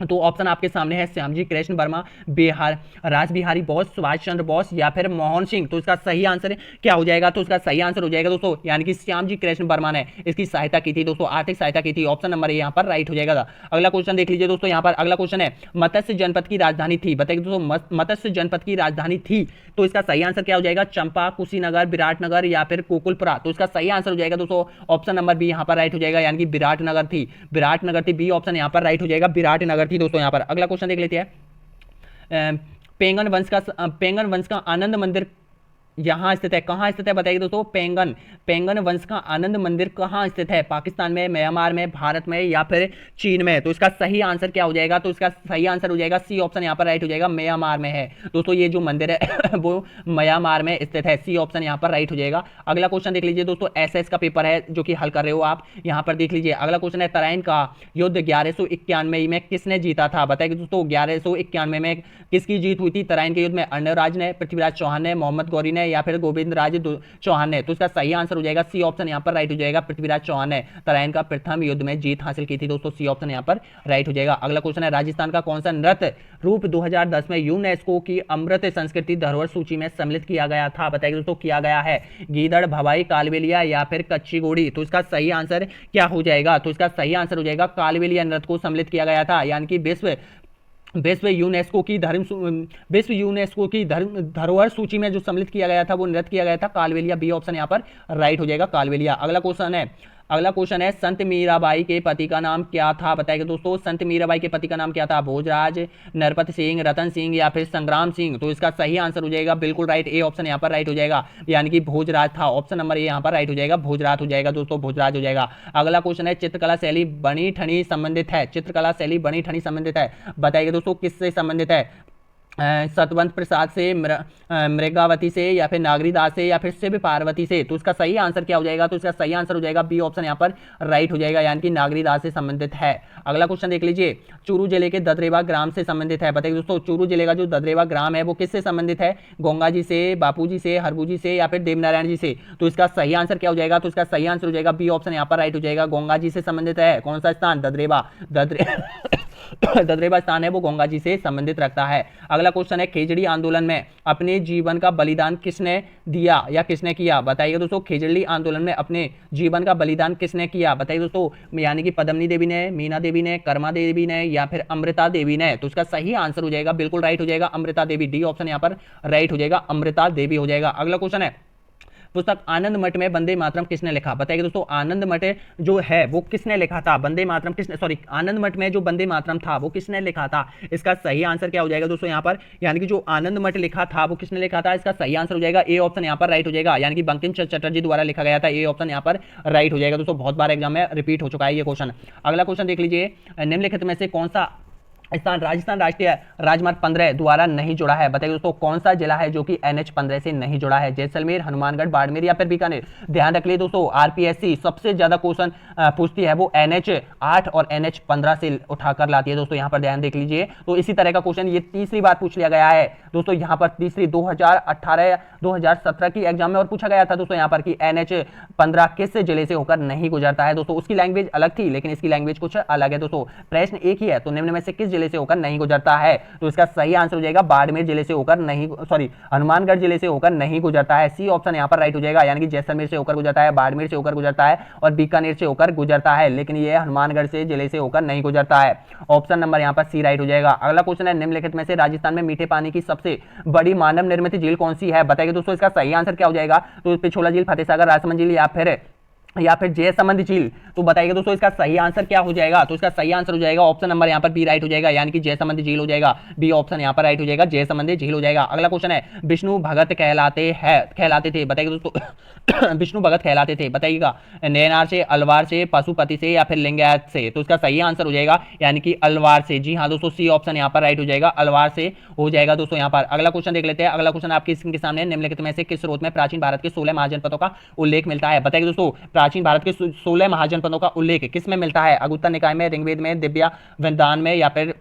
तो ऑप्शन आपके सामने है, श्यामजी कृष्ण वर्मा, बिहार राज बिहारी बोस, सुभाष चंद्र बोस या फिर मोहन सिंह। तो इसका सही आंसर क्या हो जाएगा? तो इसका सही आंसर हो जाएगा दोस्तों, यानी कि श्यामजी कृष्ण वर्मा ने इसकी सहायता की थी दोस्तों, आर्थिक सहायता की थी, ऑप्शन नंबर यहाँ पर राइट हो जाएगा। अगला क्वेश्चन देख लीजिए दोस्तों यहाँ पर, अगला क्वेश्चन है, मत्स्य जनपद की राजधानी थी, बताइए दोस्तों मत्स्य जनपद की राजधानी थी, तो इसका सही आंसर क्या हो जाएगा? चंपा, कुशीनगर, विराटनगर या फिर कोकुलपुरा। तो इसका सही आंसर हो जाएगा दोस्तों ऑप्शन नंबर बी यहाँ पर राइट हो जाएगा, यानी कि विराटनगर थी, विराटनगर थी, बी ऑप्शन यहाँ पर राइट हो जाएगा, विराटनगर थी दोस्तों यहाँ पर। अगला क्वेश्चन देख लेते हैं, पेंगन वंश का आनंद मंदिर यहाँ स्थित है, कहाँ स्थित है? बताइए दोस्तों पेंगन वंश का आनंद मंदिर कहाँ स्थित है? पाकिस्तान में, म्यांमार में, भारत में या फिर चीन में? तो इसका सही आंसर क्या हो जाएगा? तो इसका सही आंसर हो जाएगा सी ऑप्शन यहाँ पर राइट हो जाएगा, म्यांमार में है दोस्तों, ये जो मंदिर है वो म्यांमार में स्थित है, सी ऑप्शन यहाँ पर राइट हो जाएगा। अगला क्वेश्चन देख लीजिए दोस्तों, एसएस का पेपर है जो कि हल कर रहे हो आप, यहाँ पर देख लीजिए। अगला क्वेश्चन है, तराइन का युद्ध 1191 में किसने जीता था? बताइए दोस्तों 1191 में किसकी जीत हुई थी तराइन के युद्ध में? अर्णवराज ने, पृथ्वीराज चौहान ने, मोहम्मद गौरी ने या फिर गोविंद राज चौहान ने? तो इसका सही आंसर हो जाएगा सी ऑप्शन यहाँ पर राइट हो जाएगा, पृथ्वीराज चौहान ने तराइन का प्रथम युद्ध में जीत हासिल की थी दोस्तों, सी ऑप्शन यहाँ पर राइट हो जाएगा। अगला क्वेश्चन है, राजस्थान का कौन सा नृत्य रूप 2010 में यूनेस्को की अमृत संस्कृति धरोहर सूची में सम्मिलित किया गया था? बताइए दोस्तों किया गया है, गीदड़, भवाई, कालबेलिया या फिर कच्ची घोड़ी? तो इसका सही आंसर क्या हो जाएगा? तो इसका सही आंसर हो जाएगा कालबेलिया नृत्य को सम्मिलित किया गया था, यानी कि विश्व विश्व यूनेस्को की धरोहर सूची में जो सम्मिलित किया गया था वो नृत्य किया गया था कालबेलिया। बी ऑप्शन यहाँ पर राइट हो जाएगा, कालबेलिया। अगला क्वेश्चन है संत मीराबाई के पति का नाम क्या था? बताइए दोस्तों, संत मीराबाई के पति का नाम क्या था? भोजराज, नरपत सिंह, रतन सिंह या फिर संग्राम सिंह? तो इसका सही आंसर हो जाएगा बिल्कुल राइट, ए ऑप्शन यहाँ पर राइट हो जाएगा, यानी कि भोजराज था। ऑप्शन नंबर ए यहाँ पर राइट हो जाएगा, भोजराज हो जाएगा दोस्तों, भोजराज हो जाएगा। अगला क्वेश्चन है चित्रकला शैली बनी ठनी संबंधित है। चित्रकला शैली बनी ठनी संबंधित है, बताइए दोस्तों किससे संबंधित है? सतवंत प्रसाद से, मृगावती से या फिर नागरीदास से या फिर शिव पार्वती से? तो इसका सही आंसर क्या हो जाएगा? तो इसका सही आंसर हो जाएगा बी ऑप्शन यहाँ पर राइट हो जाएगा, यानी कि नागरीदास से संबंधित है। अगला क्वेश्चन देख लीजिए, चूरू जिले के ददरेवा ग्राम से संबंधित है। बताइए दोस्तों, चूरू जिले का जो ददरेवा ग्राम है वो किससे संबंधित है? गंगा जी से, बापू जी से, हरबू जी से या फिर देवनारायण जी से? तो इसका सही आंसर क्या हो जाएगा? तो इसका सही आंसर हो जाएगा बी ऑप्शन यहाँ पर राइट हो जाएगा, गंगा जी से संबंधित है। कौन सा स्थान? ददरेवा। ददरेवा स्थान है वो गंगा जी से संबंधित रखता है। अगला क्वेश्चन है खेजड़ी आंदोलन में अपने जीवन का बलिदान किसने दिया या किसने किया? बताइए दोस्तों, खेजड़ी आंदोलन में अपने जीवन का बलिदान किसने किया? बताइए दोस्तों, यानी कि पद्मिनी देवी ने, मीना देवी ने, कर्मा देवी ने या फिर अमृता देवी ने? तो इसका सही आंसर हो जाएगा बिल्कुल राइट हो जाएगा, अमृता देवी। डी ऑप्शन यहाँ पर राइट हो जाएगा, अमृता देवी हो जाएगा। अगला क्वेश्चन है पुस्तक आनंद मठ में वंदे मातरम किसने लिखा? बताइए दोस्तों, आनंद मठ जो है वो किसने लिखा था? वंदे मातरम किसने, सॉरी, आनंद मठ में जो वंदे मातरम था वो किसने लिखा था? इसका सही आंसर क्या हो जाएगा दोस्तों यहाँ पर? यानी कि जो आनंद मठ लिखा था वो किसने लिखा था? इसका सही आंसर हो जाएगा ए ऑप्शन यहाँ पर राइट हो जाएगा, यानी कि बंकिम चंद्र चटर्जी द्वारा लिखा गया था। ए ऑप्शन यहाँ पर राइट हो जाएगा दोस्तों, बहुत बार एग्जाम में रिपीट हो चुका है ये क्वेश्चन। अगला क्वेश्चन देख लीजिए, निम्नलिखित में से कौन सा स्थान राजस्थान राष्ट्रीय राजमार्ग 15 द्वारा नहीं जुड़ा है? बताइए दोस्तों, कौन सा जिला है जो कि NH 15 से नहीं जुड़ा है? जैसलमेर, हनुमानगढ़, बाड़मेर या फिर बीकानेर? ध्यान रख लिए दोस्तों, आरपीएससी सबसे ज्यादा क्वेश्चन पूछती है वो NH 8 और NH 15 से उठाकर लाती है दोस्तों, यहाँ पर ध्यान देख लीजिए। तो इसी तरह का क्वेश्चन ये तीसरी बार पूछ लिया गया है दोस्तों, यहाँ पर तीसरी 2018 2017 की एग्जाम में और पूछा गया था दोस्तों यहाँ पर कि NH 15 किस जिले से होकर नहीं गुजरता है? दोस्तों उसकी लैंग्वेज अलग थी लेकिन इसकी लैंग्वेज कुछ अलग है दोस्तों, प्रश्न एक ही है। तो निम्न में से किस जिले से होकर नहीं गुजरता है? तो इसका सही आंसर हो जाएगा बाड़मेर जिले से होकर नहीं, सॉरी, हनुमानगढ़ जिले से होकर नहीं गुजरता है। सी ऑप्शन यहाँ पर राइट हो जाएगा, यानी कि जैसलमेर से होकर गुजरता है, बाड़मेर से होकर गुजरता है और बीकानेर से होकर गुजरता है, लेकिन ये हनुमानगढ़ से जिले से होकर नहीं गुजरता है। ऑप्शन नंबर यहाँ पर सी राइट हो जाएगा। अगला क्वेश्चन है, निम्नलिखित में से राजस्थान में मीठे पानी की सबसे बड़ी मानव निर्मित झील कौन सी है? बताइए दोस्तों, इसका सही आंसर क्या हो जाएगा? तो पिछोला झील, फतेह सागर, राजसमंद झील या फिर जयसमंद झील? तो बताइए दोस्तों इसका सही आंसर क्या हो जाएगा? तो इसका सही आंसर हो जाएगा ऑप्शन नंबर यहाँ पर बी राइट हो जाएगा, यानी कि जयसमंद झील हो जाएगा। बी ऑप्शन यहाँ पर राइट हो जाएगा, जयसमंद झील हो जाएगा। अगला क्वेश्चन है, विष्णु भगत कहलाते थे, बताइए दोस्तों विष्णु भगत कहलाते थे, बताइएगा, नैनार से, अलवार से, पशुपति से या फिर लिंगायत से? तो इसका सही आंसर हो जाएगा यानी कि अलवार से। जी हाँ दोस्तों, सी ऑप्शन यहाँ पर राइट हो जाएगा, अलवार से हो जाएगा दोस्तों यहाँ पर। अगला क्वेश्चन देख लेते हैं। अगला क्वेश्चन आपकी स्क्रीन के सामने, निम्नलिखित में से किस स्रोत में प्राचीन भारत के 16 महाजनपदों का उल्लेख मिलता है? बताइए दोस्तों, प्राचीन भारत के 16 महाजनपदों का उल्लेख किस में मिलता है? अगुत्तर निकाय में, ऋग्वेद में, दिव्या वेदान में या फिर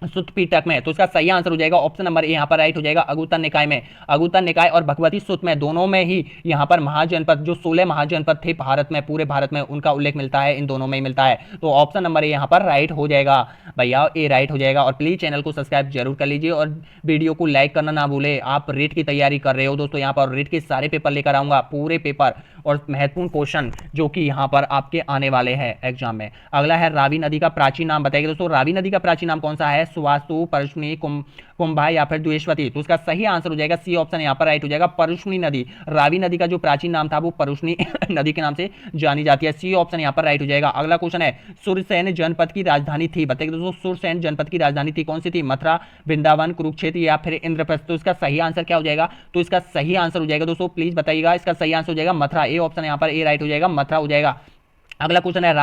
सुत्त पिटक में? तो इसका सही आंसर हो जाएगा ऑप्शन नंबर ए यहाँ पर राइट हो जाएगा, अगुत्तर निकाय में। अगुत्तर निकाय और भगवती सुत्त में, दोनों में ही यहाँ पर महाजनपद, जो 16 महाजनपद थे भारत में, पूरे भारत में, उनका उल्लेख मिलता है, इन दोनों में ही मिलता है। तो ऑप्शन नंबर ए यहाँ पर राइट हो जाएगा भैया, ए राइट हो जाएगा। और प्लीज चैनल को सब्सक्राइब जरूर कर लीजिए और वीडियो को लाइक करना ना भूले। आप रेट की तैयारी कर रहे हो दोस्तों, यहाँ पर रेट के सारे पेपर लेकर आऊंगा, पूरे पेपर और महत्वपूर्ण क्वेश्चन जो कि यहाँ पर आपके आने वाले हैं एग्जाम में। अगला है रावी नदी का प्राचीन नाम, बताइए दोस्तों, रावी नदी का प्राचीन नाम कौन सा है? सुवास्तु, परशुनी, कुंभा या फिर द्वेषवती? तो उसका सही आंसर हो जाएगा सी ऑप्शन यहाँ पर राइट हो जाएगा, परुष्णी नदी। रावी नदी का जो प्राचीन नाम था वो परुष्णी नदी के नाम से जानी जाती है। सी ऑप्शन यहाँ पर राइट हो जाएगा। अगला क्वेश्चन है, सुरसैन जनपद की राजधानी थी, बताइए दोस्तों, सुरसैन जनपद की राजधानी थी कौन सी थी? मथुरा, वृंदावन, कुरुक्षेत्र या फिर इंद्रप्रस्थ? तो इसका सही आंसर क्या हो जाएगा? तो इसका सही आंसर हो जाएगा दोस्तों, प्लीज बताइएगा, इसका सही आंसर हो जाएगा मथुरा। ए ऑप्शन यहाँ पर ए राइट हो जाएगा, मथुरा हो जाएगा। अगला क्वेश्चन है,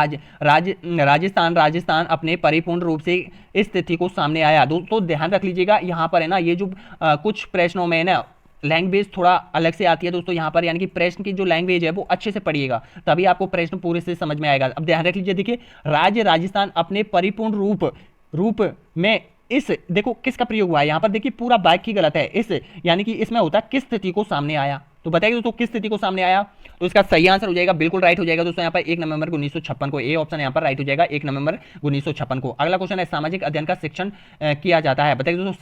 राजस्थान अपने परिपूर्ण रूप से इस तिथि को सामने आया। दोस्तों ध्यान रख लीजिएगा, यहाँ पर है ना, ये जो कुछ प्रश्नों में ना लैंग्वेज थोड़ा अलग से आती है दोस्तों यहाँ पर, यानी कि प्रश्न की जो लैंग्वेज है वो अच्छे से पढ़िएगा, तभी आपको प्रश्न पूरे से समझ में आएगा। अब ध्यान रख लीजिए, देखिए, राजस्थान अपने परिपूर्ण रूप में, इस देखो किसका प्रयोग हुआ है यहाँ पर, देखिए पूरा वाक्य गलत है, इस यानी कि इसमें होता है किस स्थिति को सामने आया। तो बताइए दोस्तों किस स्थिति को सामने आया? तो इसका सही आंसर हो जाएगा बिल्कुल राइट हो जाएगा दोस्तों यहाँ पर 1 नवंबर 1956 को। ए ऑप्शन यहाँ पर राइट हो जाएगा, 1 नवंबर 1956 को। अगला क्वेश्चन है, सामाजिक अध्ययन का शिक्षण किया जाता है, बताइए दोस्तों,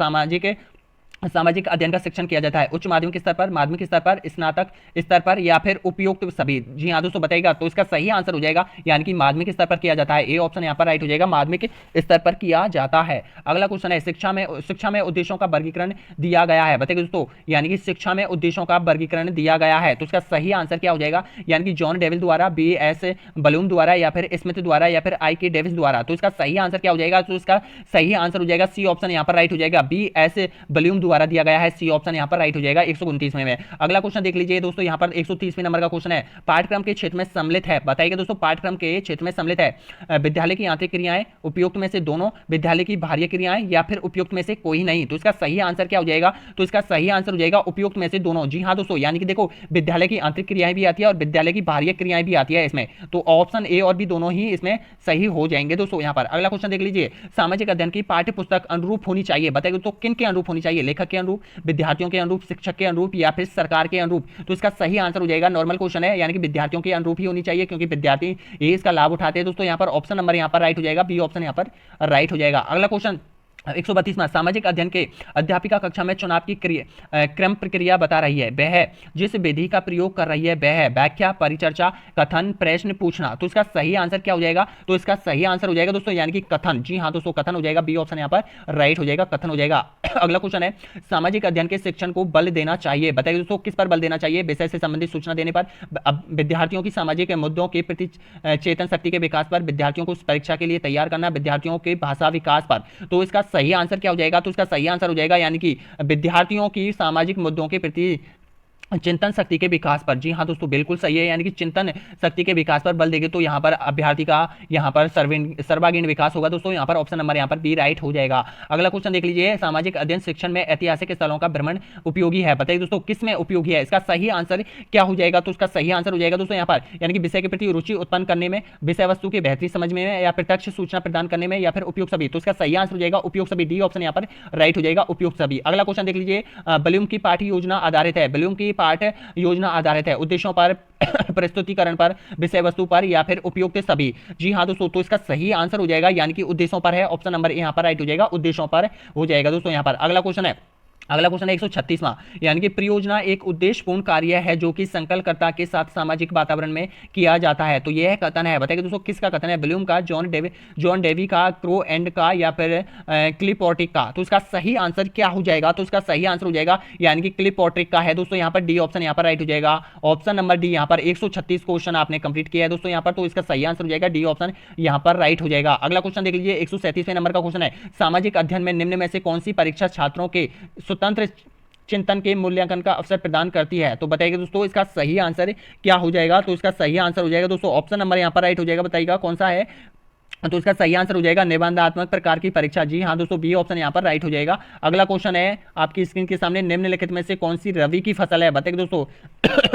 सामाजिक अध्ययन का शिक्षण किया जाता है उच्च माध्यमिक स्तर पर, माध्यमिक स्तर पर, स्नातक स्तर पर या फिर उपयुक्त सभी। जी हाँ दोस्तों बताइएगा, तो इसका सही आंसर हो जाएगा यानी कि माध्यमिक स्तर पर किया जाता है। ए ऑप्शन यहाँ पर राइट हो जाएगा, माध्यमिक स्तर पर किया जाता है। अगला क्वेश्चन है, शिक्षा में उद्देश्यों का वर्गीकरण दिया गया है, बताइए दोस्तों, यानी कि शिक्षा में उद्देश्यों का वर्गीकरण दिया गया है, तो इसका सही आंसर क्या हो जाएगा, यानी कि जॉन डेविल द्वारा, बी एस बलूम द्वारा या फिर स्मिथ द्वारा या फिर आई के डेविस द्वारा। तो इसका सही आंसर क्या हो जाएगा, तो इसका सही आंसर हो जाएगा सी ऑप्शन यहाँ पर राइट हो जाएगा, बी एस बलूम द्वारा दिया गया है, सी ऑप्शन यहाँ पर राइट हो जाएगा 129वें में। अगला क्वेश्चन देख लीजिए दोस्तों, यहाँ पर 130वें नंबर का क्वेश्चन है, पाठ्यक्रम के क्षेत्र में सम्मिलित है, बताइए दोस्तों, पाठ्यक्रम के क्षेत्र में सम्मिलित है विद्यालय की आंतरिक क्रियाएं, उपयुक्त में से दोनों, विद्यालय की बाह्य क्रियाएं या फिर उपयुक्त में से कोई नहीं। तो इसका सही आंसर क्या हो जाएगा, तो इसका सही आंसर हो जाएगा उपयुक्त में से दोनों। जी हाँ दोस्तों, यानी कि देखो विद्यालय की आंतरिक क्रियाएं भी आती है और विद्यालय की बाह्य क्रियाएं भी आती है इसमें, तो ऑप्शन ए और बी दोनों ही इसमें सही हो जाएंगे दोस्तों। यहाँ पर अगला क्वेश्चन देख लीजिए, सामाजिक अध्ययन की पाठ्य पुस्तक अनुरूप होनी चाहिए, बताइए दोस्तों किन के अनुरूप होनी चाहिए, लेखक के अनुरूप, विद्यार्थियों के अनुरूप, शिक्षक के अनुरूप या फिर सरकार के अनुरूप। तो इसका सही आंसर हो जाएगा, नॉर्मल क्वेश्चन है यानी कि विद्यार्थियों के अनुरूप ही होनी चाहिए, क्योंकि विद्यार्थी ये इसका लाभ उठाते हैं दोस्तों। यहाँ पर ऑप्शन नंबर यहाँ पर राइट हो जाएगा, बी ऑप्शन यहाँ पर राइट हो जाएगा। अगला क्वेश्चन 132वां, सामाजिक अध्ययन के अध्यापिका कक्षा में चुनाव की क्रम प्रक्रिया बता रही है, वह जिस विधि का प्रयोग कर रही है वह है व्याख्या, परिचर्चा, कथन, प्रश्न पूछना। तो इसका सही आंसर क्या हो जाएगा, तो इसका सही आंसर हो जाएगा दोस्तों यानी कि कथन। जी हाँ दोस्तों, कथन हो जाएगा, बी ऑप्शन यहाँ पर राइट हो जाएगा, कथन हो जाएगा। अगला क्वेश्चन है, सामाजिक अध्ययन के शिक्षण को बल देना चाहिए, बताइए दोस्तों किस पर बल देना चाहिए, विषय से संबंधित सूचना देने पर, विद्यार्थियों की सामाजिक मुद्दों के प्रति चेतन शक्ति के विकास पर, विद्यार्थियों को परीक्षा के लिए तैयार करना, विद्यार्थियों के भाषा विकास पर। तो इसका सही आंसर क्या हो जाएगा, तो इसका सही आंसर हो जाएगा यानी कि विद्यार्थियों की सामाजिक मुद्दों के प्रति चिंतन शक्ति के विकास पर। जी हाँ दोस्तों, बिल्कुल सही है, यानी कि चिंतन शक्ति के विकास पर बल देंगे तो यहाँ पर अभ्यर्थी का यहाँ पर सर्वांगीण विकास होगा दोस्तों। यहाँ पर ऑप्शन नंबर यहाँ पर बी राइट हो जाएगा। अगला क्वेश्चन देख लीजिए, सामाजिक अध्ययन शिक्षण में ऐतिहासिक स्थलों का भ्रमण उपयोगी है, बताइए दोस्तों किस में उपयोगी है, इसका सही आंसर क्या हो जाएगा, तो इसका सही आंसर हो जाएगा दोस्तों यहाँ पर यानी कि विषय के प्रति रुचि उत्पन्न करने में, विषय वस्तु की बेहतरी समझ में या प्रत्यक्ष सूचना प्रदान करने में या फिर उपयुक्त सभी। तो इसका सही आंसर हो जाएगा उपयुक्त सभी, डी ऑप्शन यहाँ पर राइट हो जाएगा, उपयुक्त सभी। अगला क्वेश्चन देख लीजिए, ब्लूम की पाठ्य योजना आधारित है, ब्लूम की पाठ्य योजना आधारित है उद्देश्यों पर, प्रस्तुतिकरण पर, विषय वस्तु पर या फिर उपयुक्त सभी। जी हाँ दोस्तों, तो इसका सही आंसर हो जाएगा यानी कि उद्देश्यों पर है, ऑप्शन नंबर यहाँ पर राइट हो जाएगा, उद्देश्यों पर हो जाएगा दोस्तों यहाँ पर। अगला क्वेश्चन है 136वां, यानी कि परियोजना एक उद्देश्यपूर्ण कार्य है जो कि संकल्पकर्ता के साथ सामाजिक वातावरण में किया जाता है। तो यह कथन है, बताइए दोस्तों किसका कथन है, ब्लूम का, जॉन डेवी का, क्रो एंड का या फिर क्लिपोर्टिक का। तो इसका सही आंसर क्या हो जाएगा, तो इसका सही आंसर हो जाएगा यानी कि क्लिपोर्टिक का है दोस्तों। यहाँ पर डी ऑप्शन यहाँ पर राइट हो जाएगा, ऑप्शन नंबर डी। यहाँ पर 136 क्वेश्चन आपने कंप्लीट किया है दोस्तों यहाँ पर, तो इसका सही आंसर हो जाएगा डी ऑप्शन यहाँ पर राइट हो जाएगा। अगला क्वेश्चन देख लीजिए, 137वें नंबर का क्वेश्चन है, सामाजिक अध्ययन में निम्न में से कौन सी परीक्षा छात्रों के स्वतंत्र चिंतन के मूल्यांकन का अवसर प्रदान करती है। तो बताइए दोस्तों इसका सही आंसर क्या हो जाएगा, तो इसका सही आंसर हो जाएगा दोस्तों ऑप्शन नंबर यहाँ पर राइट हो जाएगा, बताइएगा कौन सा है, तो इसका सही आंसर हो जाएगा निबंधात्मक प्रकार की परीक्षा। जी हाँ दोस्तों, बी ऑप्शन यहाँ पर राइट हो जाएगा। अगला क्वेश्चन है आपकी स्क्रीन के सामने, निम्नलिखित में से कौन सी रवि की फसल है, बताइए दोस्तों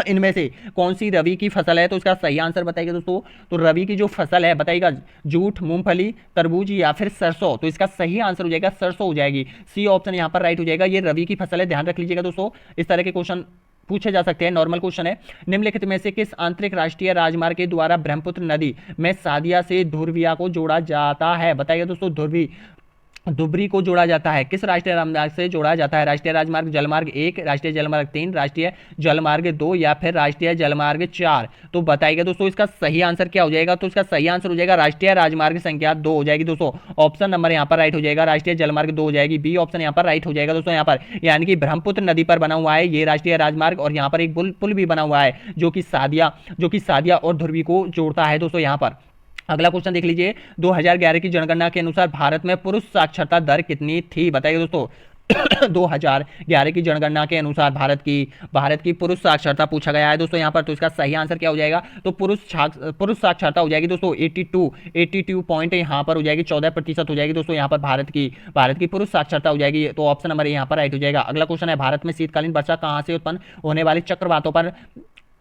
इनमें से कौन सी रवि की फसल है, तो इसका सही आंसर बताइएगा दोस्तों। तो रवि की जो फसल है बताइएगा, जूट, मूंगफली, तरबूज या फिर सरसों। तो इसका सही आंसर हो जाएगा सरसों हो जाएगी, सी ऑप्शन यहाँ पर राइट हो जाएगा। ये रवि की फसल है, ध्यान रख लीजिएगा दोस्तों, इस तरह के क्वेश्चन पूछे जा सकते हैं। नॉर्मल क्वेश्चन है, निम्नलिखित में से किस आंतरिक राष्ट्रीय राजमार्ग के द्वारा ब्रह्मपुत्र नदी में सादिया से धुरविया को जोड़ा जाता है, बताइए दोस्तों धुबरी को जोड़ा जाता है, किस राष्ट्रीय राजमार्ग से जोड़ा जाता है, राष्ट्रीय राजमार्ग जलमार्ग 1, राष्ट्रीय जलमार्ग 3, राष्ट्रीय जलमार्ग 2 या फिर राष्ट्रीय जलमार्ग 4। तो बताइएगा दोस्तों इसका सही आंसर क्या हो जाएगा, तो इसका सही आंसर हो जाएगा राष्ट्रीय राजमार्ग संख्या 2 हो जाएगी दोस्तों, ऑप्शन नंबर यहाँ पर राइट हो जाएगा, राष्ट्रीय जलमार्ग 2 हो जाएगी, बी ऑप्शन यहाँ पर राइट हो जाएगा दोस्तों यहाँ पर। यानी कि ब्रह्मपुत्र नदी पर बना हुआ है ये राष्ट्रीय राजमार्ग, और यहाँ पर एक पुल भी बना हुआ है जो कि सादिया और धुरवी को जोड़ता है दोस्तों यहाँ पर। अगला क्वेश्चन देख लीजिए, 2011 की जनगणना के अनुसार भारत में पुरुष साक्षरता दर कितनी थी, बताइए दोस्तों 2011 की जनगणना के अनुसार भारत की पुरुष साक्षरता पूछा गया है दोस्तों यहाँ पर। तो इसका सही आंसर क्या हो जाएगा, तो पुरुष साक्षरता हो जाएगी दोस्तों 82 पॉइंट यहाँ पर हो जाएगी, 14% हो जाएगी दोस्तों यहाँ पर भारत की पुरुष साक्षरता हो जाएगी। तो ऑप्शन नंबर यहाँ पर राइट हो जाएगा। अगला क्वेश्चन है, भारत में शीतकालीन वर्षा कहाँ से उत्पन्न होने वाली चक्रवातों पर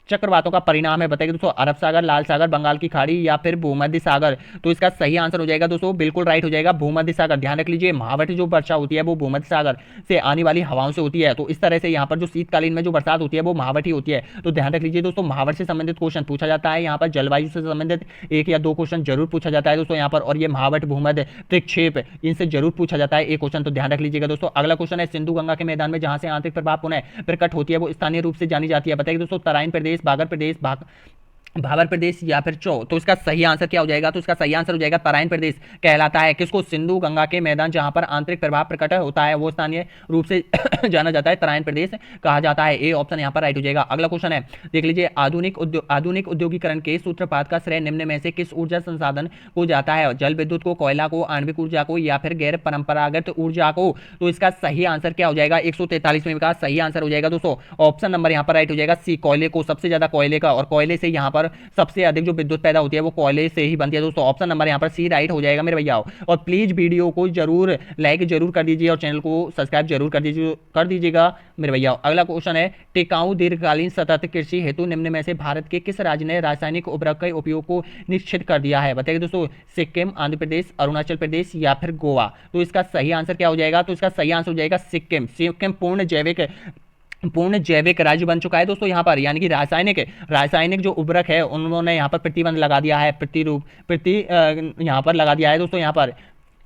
चक्रवातों का परिणाम है? बताइए दोस्तों, अरब सागर, लाल सागर, बंगाल की खाड़ी या फिर भूमध्य सागर। तो इसका सही आंसर हो जाएगा दोस्तों, बिल्कुल राइट हो जाएगा भूमध्य सागर। ध्यान रख लीजिए, महावट जो वर्षा होती है वो भूमध्य सागर से आने वाली हवाओं से होती है। तो इस तरह से यहाँ पर जो शीतकालीन में जो बरसात होती है वो महावट ही होती है। तो ध्यान रख लीजिए दोस्तों, महावट से संबंधित क्वेश्चन पूछा जाता है। यहाँ पर जलवायु से संबंधित 1 या 2 क्वेश्चन जरूर पूछा जाता है दोस्तों यहाँ पर, और ये महावट, भूमध्य, प्रक्षेप, इनसे जरूर पूछा जाता है एक क्वेश्चन। तो ध्यान रख लीजिएगा दोस्तों। अगला क्वेश्चन है, सिंधु गंगा के मैदान में जहां से आंतरिक प्रभाव पुनः प्रकट होती है वो स्थानीय रूप से जानी जाती है? बताइए दोस्तों, तराइन प्रदेश, बागर प्रदेश, भाबर प्रदेश या फिर चौ। तो इसका सही आंसर क्या हो जाएगा? तो इसका सही आंसर हो जाएगा तराइन प्रदेश कहलाता है। किसको? सिंधु गंगा के मैदान जहां पर आंतरिक प्रभाव प्रकट होता है वो स्थानीय रूप से जाना जाता है, तराइन प्रदेश कहा जाता है। ए ऑप्शन यहां पर राइट हो जाएगा। अगला क्वेश्चन है, देख लीजिए, आधुनिक उद्योगीकरण के सूत्रपात का श्रेय निम्न में से किस ऊर्जा संसाधन को जाता है? जल विद्युत को, कोयला को, आणविक ऊर्जा को या फिर गैर परंपरागत ऊर्जा को? तो इसका सही आंसर क्या हो जाएगा? 143वें का सही आंसर हो जाएगा दोस्तों, ऑप्शन नंबर यहां पर राइट हो जाएगा सी, कोयले को। सबसे ज्यादा कोयले का, और कोयले से यहां पर सबसे अधिक जो विद्युत पैदा होती है वो कोयले से ही बनती है दोस्तों। ऑप्शन नंबर यहाँ पर सी राइट हो जाएगा मेरे भैया। और प्लीज वीडियो को जरूर लाइक जरूर कर दीजिए और चैनल को सब्सक्राइब जरूर कर दीजिएगा मेरे भैया। अगला क्वेश्चन है, टिकाऊ दीर्घकालीन सतत कृषि हेतु निम्न में से भारत के किस राज्य ने रासायनिक उर्वरक के उपयोग को निश्चित कर दिया है? बताइए दोस्तों, सिक्किम, आंध्र प्रदेश, अरुणाचल प्रदेश या फिर गोवा? तो इसका सही आंसर क्या हो जाएगा? तो इसका सही आंसर हो जाएगा सिक्किम। सिक्किम पूर्ण जैविक राज्य बन चुका है दोस्तों यहाँ पर, यानी कि रासायनिक जो उर्वरक है उन्होंने यहाँ पर प्रतिबंध लगा दिया है, यहाँ पर लगा दिया है दोस्तों यहाँ पर।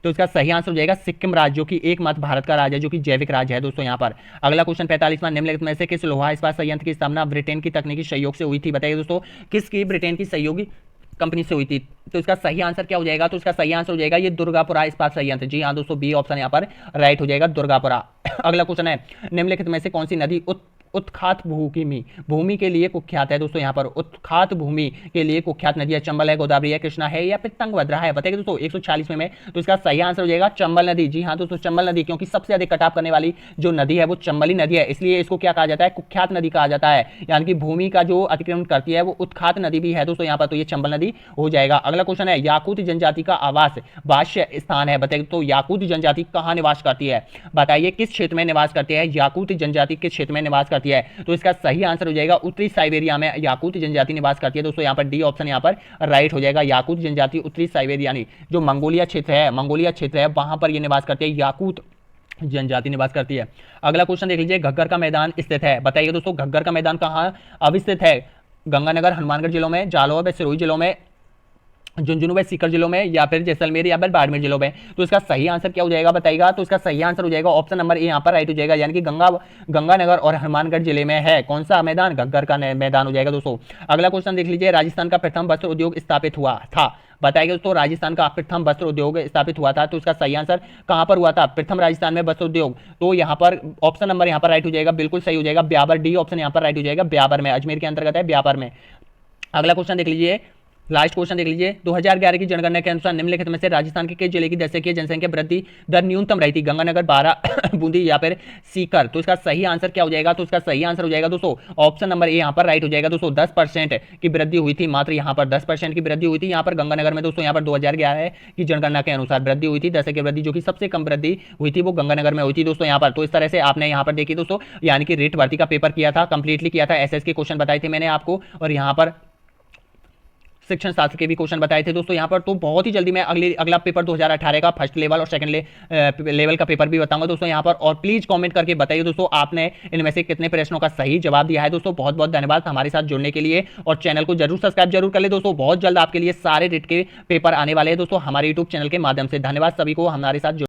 तो इसका सही आंसर हो जाएगा सिक्किम राज्य, जो कि एकमात्र भारत का राज्य है जो कि जैविक राज्य है दोस्तों यहाँ पर। अगला क्वेश्चन 45वां, निम्नलिखित में से किस लोहा इस्पात संयंत्र की स्थापना ब्रिटेन की तकनीकी सहयोग से हुई थी? बताइए दोस्तों, किसकी ब्रिटेन की सहयोगी कंपनी से हुई थी? तो इसका सही आंसर क्या हो जाएगा? तो इसका सही आंसर हो जाएगा ये दुर्गापुरा इस्पात संयंत्र। जी हाँ दोस्तों, बी ऑप्शन यहाँ पर राइट हो जाएगा, दुर्गापुरा। अगला क्वेश्चन है, निम्नलिखित में से कौन सी नदी उत्खात भूमि के लिए कुख्यात है? दोस्तों यहाँ पर उत्खात भूमि के लिए कुख्यात नदी है, चंबल है, गोदावरी है, कृष्णा है या फिर तुंगभद्रा है? बताइए दोस्तों 146वें में। तो इसका सही आंसर हो जाएगा चंबल नदी। जी हाँ दोस्तों, चंबल नदी, क्योंकि सबसे अधिक कटाव करने वाली जो नदी है वो चंबली नदी है, इसलिए इसको क्या कहा जाता है? कुख्यात नदी कहा जाता है। यानी कि भूमि का जो अतिक्रमण करती है वो उत्खात नदी भी है दोस्तों यहाँ पर, तो ये चंबल नदी हो जाएगा। अगला क्वेश्चन है, याकूत जनजाति का आवास वास्य स्थान है? बताइए तो याकूत जनजाति कहाँ निवास करती है? बताइए किस क्षेत्र में निवास करती है याकूत जनजाति, किस क्षेत्र में निवास करती है? तो इसका सही आंसर हो जाएगा उत्तरी साइबेरिया में याकूत जनजाति निवास करती है दोस्तों यहाँ पर। डी ऑप्शन यहाँ पर राइट हो जाएगा, याकूत जनजाति उत्तरी साइबेरिया यानी जो मंगोलिया क्षेत्र है वहां पर ये निवास करती है, याकूत जनजाति निवास करती है। अगला क्वेश्चन देख लीजिए, घग्गर का मैदान स्थित है? बताइए दोस्तों, घग्गर का मैदान कहाँ अवस्थित है? गंगानगर, हनुमानगढ़ जिलों में, जालौर व सिरोही जिलों में, झुंझुनू व सीकर जिलों में या फिर जैसलमेर या फिर बाड़मेर जिलों में? तो इसका सही आंसर क्या हो जाएगा बताइएगा? तो इसका सही आंसर हो जाएगा ऑप्शन नंबर ए यहाँ पर राइट हो जाएगा, यानी कि गंगानगर और हनुमानगढ़ जिले में है कौन सा मैदान? घग्गर का मैदान हो जाएगा दोस्तों। अगला क्वेश्चन देख लीजिए, राजस्थान का प्रथम वस्त्र उद्योग स्थापित हुआ था? बताइए दोस्तों, राजस्थान का प्रथम वस्त्र उद्योग स्थापित हुआ था, तो इसका सही आंसर कहां पर हुआ था? प्रथम राजस्थान में वस्त्र उद्योग, तो यहाँ पर ऑप्शन नंबर यहाँ पर राइट हो जाएगा, बिल्कुल सही हो जाएगा, ब्यावर। डी ऑप्शन यहाँ पर राइट हो जाएगा, ब्यावर में, अजमेर के अंतर्गत है, ब्यावर में। अगला क्वेश्चन देख लीजिए, लास्ट क्वेश्चन देख लीजिए, 2011 की जनगणना के अनुसार निम्नलिखित में से राजस्थान के किस जिले की दशकीय जनसंख्या वृद्धि दर न्यूनतम रही थी? गंगानगर, बारह, बूंदी या फिर सीकर? तो इसका सही आंसर क्या हो जाएगा? तो इसका सही आंसर हो जाएगा दोस्तों ऑप्शन नंबर ए यहाँ पर राइट हो जाएगा दोस्तों, 10% की वृद्धि हुई थी, मात्र यहाँ पर 10% की वृद्धि हुई थी यहाँ पर गंगानगर में दोस्तों। यहाँ पर 2011 की जनगणना के अनुसार वृद्धि हुई थी, दशक की वृद्धि जो कि सबसे कम वृद्धि हुई थी वो गंगानगर में हुई थी दोस्तों यहाँ पर। तो इस तरह से आपने यहाँ पर देखिए दोस्तों, यानी कि रेट भर्ती का पेपर किया था, कंप्लीटली किया था, एसएस के क्वेश्चन बताए थे मैंने आपको, और यहाँ पर शिक्षण शास्त्र के भी क्वेश्चन बताए थे दोस्तों यहाँ पर। तो बहुत ही जल्दी मैं अगला पेपर 2018 का फर्स्ट लेवल और सेकंड लेवल का पेपर भी बताऊंगा दोस्तों यहाँ पर। और प्लीज कमेंट करके बताइए दोस्तों आपने इनमें से कितने प्रश्नों का सही जवाब दिया है दोस्तों। बहुत बहुत धन्यवाद हमारे साथ जुड़ने के लिए, और चैनल को जरूर सब्सक्राइब जरूर कर ले दोस्तों। बहुत जल्द आपके लिए सारे रेट के पेपर आने वाले हैं दोस्तों हमारे यूट्यूब चैनल के माध्यम से। धन्यवाद सभी को हमारे साथ